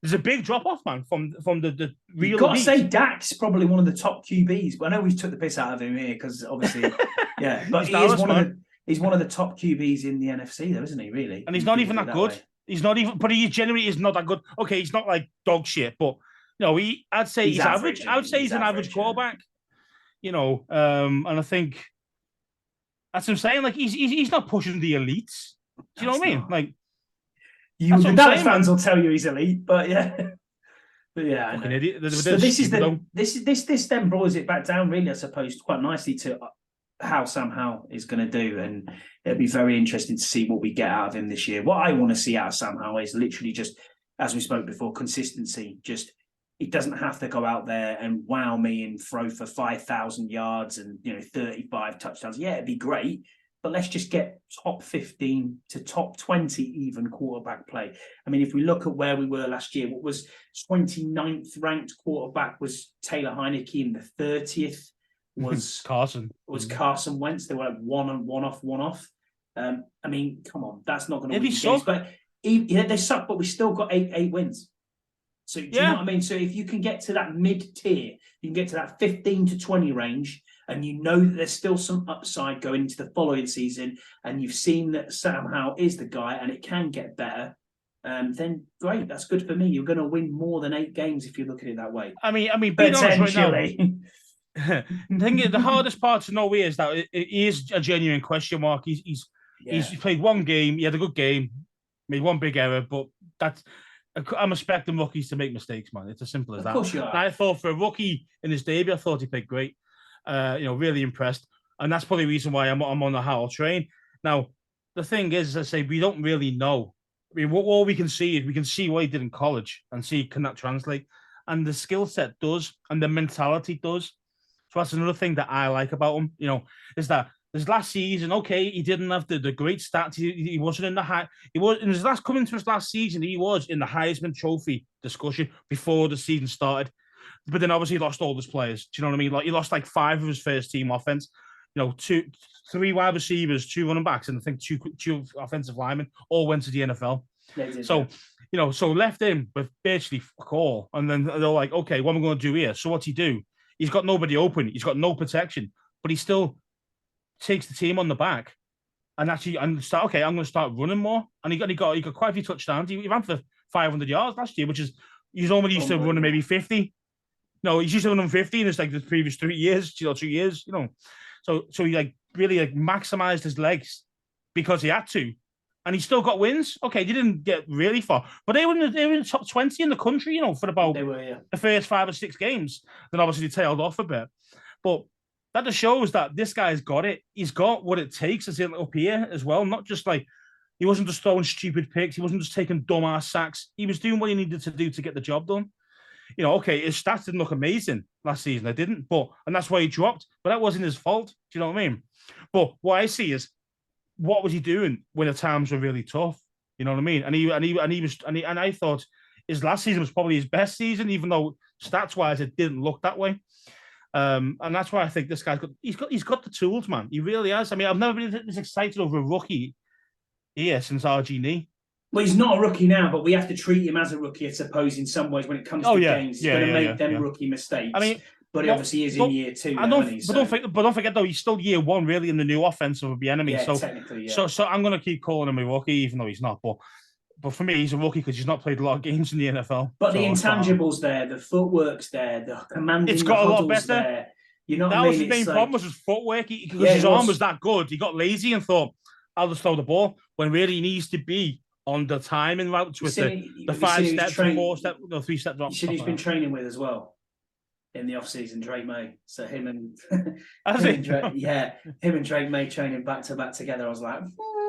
there's a big drop off, man, from the real. You've got to say Dak's probably one of the top QBs, but I know we took the piss out of him here because obviously, but he's one of the top QBs in the NFC, though, isn't he? Really, and he's not even that good. Way. He's not even, but he generally is not that good. Okay, he's not like dog shit, but I'd say he's average. I would say he's an average quarterback. And I think that's what I'm saying. Like he's not pushing the elites. Do you know what I mean? Like the Dallas fans will tell you he's elite, but yeah, I know. Idiot. So this then boils it back down, really, I suppose, quite nicely to how Sam Howell is going to do, and it'll be very interesting to see what we get out of him this year. What I want to see out of Sam Howell is literally just, as we spoke before, consistency. Just he doesn't have to go out there and wow me and throw for 5,000 yards and 35 touchdowns. Yeah, it'd be great, but let's just get top 15 to top 20 even quarterback play. I mean, if we look at where we were last year, what was 29th ranked quarterback was Taylor Heineke, and the 30th was Carson Wentz. They were like one off. I mean, come on, that's not going to win games. But they suck, but we still got eight wins. So do you know what I mean? So if you can get to that mid-tier, you can get to that 15 to 20 range, and you know that there's still some upside going into the following season, and you've seen that Sam Howell is the guy and it can get better, then great. That's good for me. You're going to win more than 8 games if you look at it that way. I mean, being honest right now, the hardest part to know is that it is a genuine question mark. He's played one game. He had a good game, made one big error, but I'm expecting rookies to make mistakes, man. It's as simple as that. Of course you are. I thought for a rookie in his debut, I thought he played great. Really impressed, and that's probably the reason why I'm on the Howell train. Now, the thing is, as I say, we don't really know. I mean, all we can see is we can see what he did in college and see can that translate, and the skill set does, and the mentality does. So that's another thing that I like about him, is that this last season, okay, he didn't have the great stats. He wasn't in the high. He was in coming to his last season. He was in the Heisman Trophy discussion before the season started, but then obviously he lost all his players. Do you know what I mean? Like he lost like 5 of his first team offense. 3 wide receivers, 2 running backs, and I think 2 offensive linemen all went to the NFL. So left him with basically fuck all, and then they're like, okay, what am I going to do here? So what's he do? He's got nobody open. He's got no protection, but he still takes the team on the back and start. Okay, I'm going to start running more. And he got quite a few touchdowns. He ran for 500 yards last year, which is he's only used to running maybe 50. No, he's used to running 50 in the previous 3 years, 2 years. So he really maximized his legs because he had to, and he still got wins. Okay, they didn't get really far, but they were in the top 20 in the country, for about the first 5 or 6 games. Then obviously they tailed off a bit, but that just shows that this guy's got it. He's got what it takes as up here as well. Not just he wasn't just throwing stupid picks. He wasn't just taking dumbass sacks. He was doing what he needed to do to get the job done. okay, his stats didn't look amazing last season. They didn't, and that's why he dropped. But that wasn't his fault. Do you know what I mean? But what I see is, what was he doing when the times were really tough? You know what I mean? And I thought his last season was probably his best season, even though stats wise it didn't look that way. And that's why I think this guy's got the tools, man. He really has. I mean, I've never been this excited over a rookie here since RG. Well, he's not a rookie now, but we have to treat him as a rookie, I suppose, in some ways when it comes to games. He's going to make them rookie mistakes. I mean, but he obviously is in year 2. Don't forget though, he's still year 1 really in the new offense of the enemy. Yeah, so technically, so I'm going to keep calling him a rookie, even though he's not. But for me, he's a rookie because he's not played a lot of games in the NFL. But the intangibles there, the footwork's there, the commanding. It's got a lot better. There. You know, that was his main problem was his footwork because his arm was that good. He got lazy and thought, "I'll just throw the ball," when really he needs to be on the timing routes with the 5 steps, 4 steps, 3 step drops. He's been training with as well in the off season, Drake May. So him and him and Drake May training back to back together. I was like,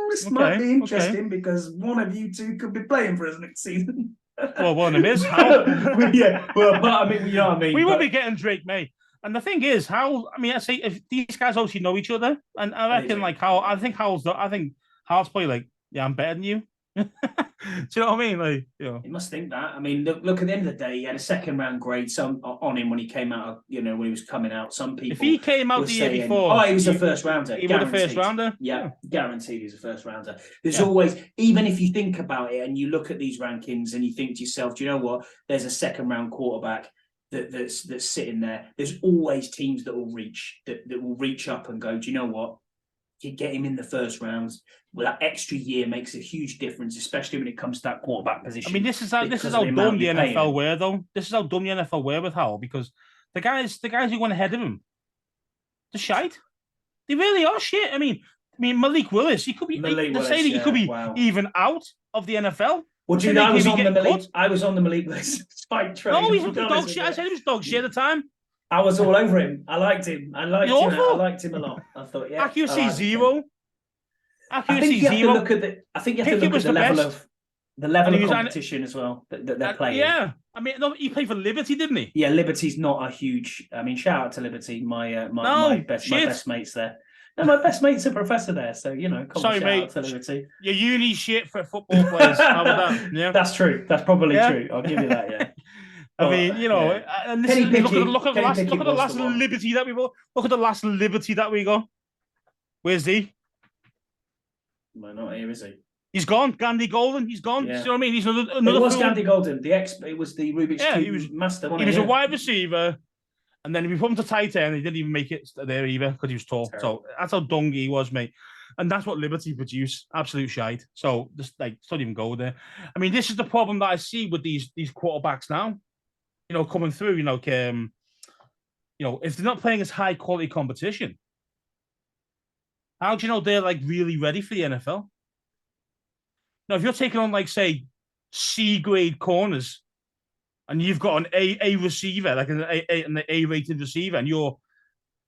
this might be interesting because one of you two could be playing for us next season. Well, one of them is. How? But I mean, you know what I mean. We won't be getting Drake May. And the thing is, I say if these guys obviously know each other, and I reckon I think Howell's probably like, yeah, I'm better than you. Do you know what I mean? Like, he must think that. I mean, look at the end of the day, he had a 2nd round grade on him when he came out. When he was coming out, some people. If he came out the year before, he was a first rounder. He was a first rounder. Yeah, guaranteed he's a first rounder. There's always, even if you think about it and you look at these rankings and you think to yourself, do you know what? There's a 2nd round quarterback that's sitting there. There's always teams that will reach up and go, do you know what? You get him in the first rounds. Well, that extra year makes a huge difference, especially when it comes to that quarterback position. I mean, this is how dumb the NFL were, though. This is how dumb the NFL were with Howell, because the guys who went ahead of him, they're shite. They really are shit. I mean, Malik Willis, he could be. He could be even out of the NFL. Well, do you know, I was on the Malik Willis spike train. No, he's dog shit. I said he was dog shit at the time. I was all over him. I liked him. I liked him a lot. I thought, accuracy zero. Accuracy zero. I think you have to look at the level of competition as well that they're playing. Yeah, I mean, he played for Liberty, didn't he? Yeah, Liberty's not a huge. I mean, shout out to Liberty. My best mates there. No, my best mate's a professor there, so shout out to Liberty. Your uni shit for football players. How about that? Yeah, that's true. That's probably true. I'll give you that. Yeah. I mean, and this look at the last Liberty that we got. Look at the last Liberty that we got. Where's he? Well, not here, is he? He's gone. Gandy Golden. He's gone. Yeah. You know what I mean? He's another. It was Gandy Golden. It was the Rubik's Cube master. He was a wide receiver, and then we put him to tight end. He didn't even make it there either because he was tall. So that's how dung he was, mate. And that's what Liberty produce. Absolute shite. So just don't even go there. I mean, this is the problem that I see with these quarterbacks now. Coming through, if they're not playing as high quality competition, how do you know they're really ready for the NFL? Now, if you're taking on say C grade corners, and you've got an A receiver, an A rated receiver, and you're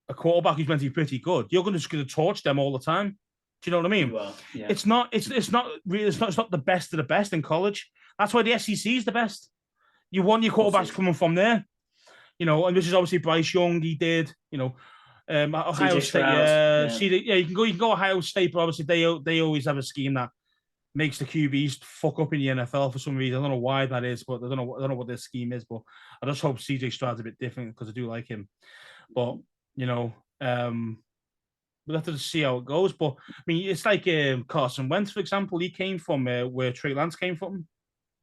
a quarterback who's meant to be pretty good, you're just going to torch them all the time. Do you know what I mean? Well, yeah. It's not the best of the best in college. That's why the SEC is the best. You want your quarterbacks coming from there, and this is obviously Bryce Young. He did, Ohio State. You can go Ohio State, but obviously they always have a scheme that makes the QBs fuck up in the NFL for some reason. I don't know why that is, but I don't know what their scheme is. But I just hope CJ Stroud's a bit different because I do like him. But we'll have to see how it goes. But I mean, it's like Carson Wentz, for example. He came from where Trey Lance came from,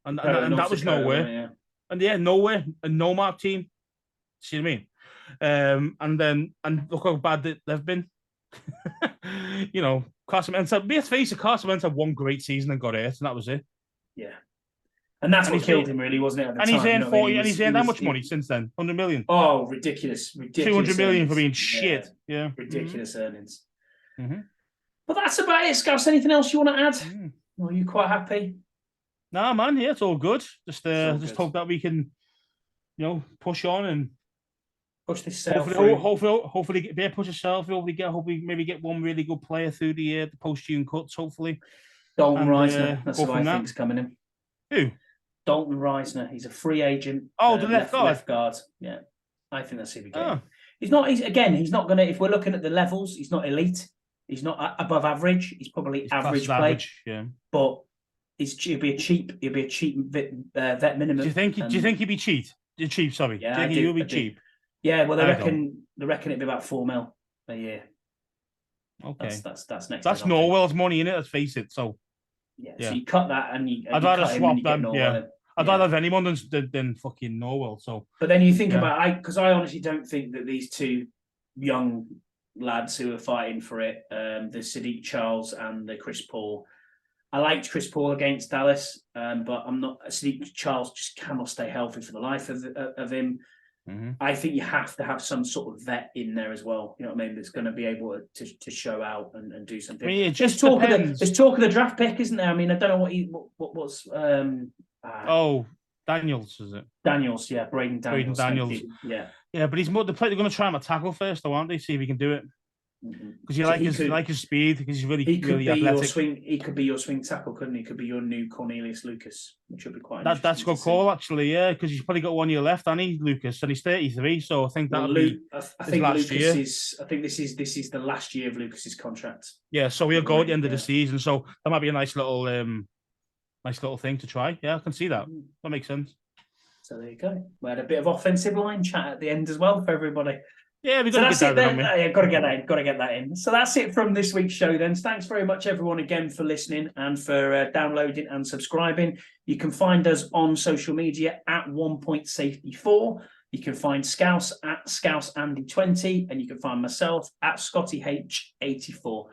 and that was nowhere. Yeah. And nowhere, a no mark team. See what I mean? And look how bad they've been. Carson Wentz. Let's face it, Carson Wentz had one great season and got hurt, and that was it. Yeah, and that's what killed him, really, wasn't it? At the time, he's earned 40, and he's earned how much money since then? 100 million. Oh, ridiculous! 200 million for being shit. Yeah, ridiculous earnings. Mm-hmm. But that's about it, Scouse. Anything else you want to add? Are you quite happy? Nah, man. Yeah, it's all good. Just hope that we can, push on and push this self. Hopefully, push yourself. Hopefully, maybe get one really good player through the post-June cuts. Hopefully, Dalton Reisner. That's what I think's coming in. Who? Dalton Reisner. He's a free agent. Oh, the left guard. Left guard. Yeah, I think that's who we get. Oh. He's not. He's not going to. If we're looking at the levels, he's not elite. He's not above average. He's probably average play. Average, yeah. But he'll be a cheap vet minimum. Do you think he'd be cheap? Cheap, sorry. Yeah, do you think he'll be cheap? Yeah, well, they reckon it'd be about 4 mil a year. Okay, that's next. That's Norwell's money in it. Let's face it. So so you cut that and you. I'd rather swap them. Yeah, I'd rather have anyone than fucking Norwell. So, but then you think about because I honestly don't think that these two young lads who are fighting for it, the Sadiq Charles and the Chris Paul. I liked Chris Paul against Dallas, but I'm not. Sadiq Charles just cannot stay healthy for the life of him. Mm-hmm. I think you have to have some sort of vet in there as well. You know what I mean? That's going to be able to show out and do something. I mean, there's talk of the draft pick, isn't there? I mean, I don't know what's. Daniels, is it? Daniels, yeah, Braden Daniels. Yeah, but he's more. They're going to try him a tackle first, though, aren't they? See if he can do it. Because you like his speed, because he's really athletic. He could be your swing tackle, couldn't he? Could be your new Cornelius Lucas, which would be quite. That's a good call, actually. Yeah, because he's probably got 1 year left, hasn't he, Lucas? And he's 33, so I think that'll be. I think last year. I think this is the last year of Lucas's contract. Yeah, so he'll go at the end of the season. So that might be a nice little thing to try. Yeah, I can see that. That makes sense. So there you go. We had a bit of offensive line chat at the end as well for everybody. Yeah, we've got to get that in. Yeah, got to get that in. So that's it from this week's show then. Thanks very much, everyone, again for listening and for downloading and subscribing. You can find us on social media at 1PointSafety4. You can find Scouse at ScouseAndy20, and you can find myself at ScottyH84.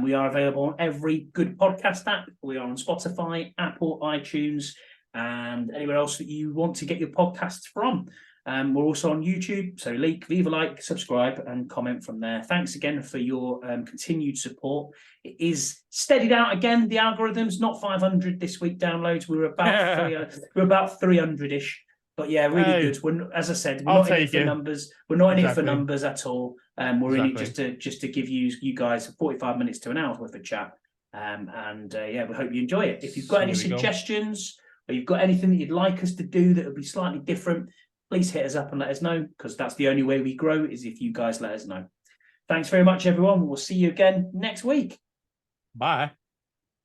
We are available on every good podcast app. We are on Spotify, Apple, iTunes, and anywhere else that you want to get your podcasts from. We're also on YouTube, so leave a like, subscribe, and comment from there. Thanks again for your continued support. It is steadied out again. The algorithm's not 500 this week downloads. We're about 300-ish. But yeah, really good. As I said, we're not in it for numbers. We're not in it for numbers at all. We're in it just to give you guys 45 minutes to an hour's worth of chat. We hope you enjoy it. If you've got any suggestions or you've got anything that you'd like us to do that would be slightly different, please hit us up and let us know, because that's the only way we grow is if you guys let us know. Thanks very much, everyone. We'll see you again next week. Bye.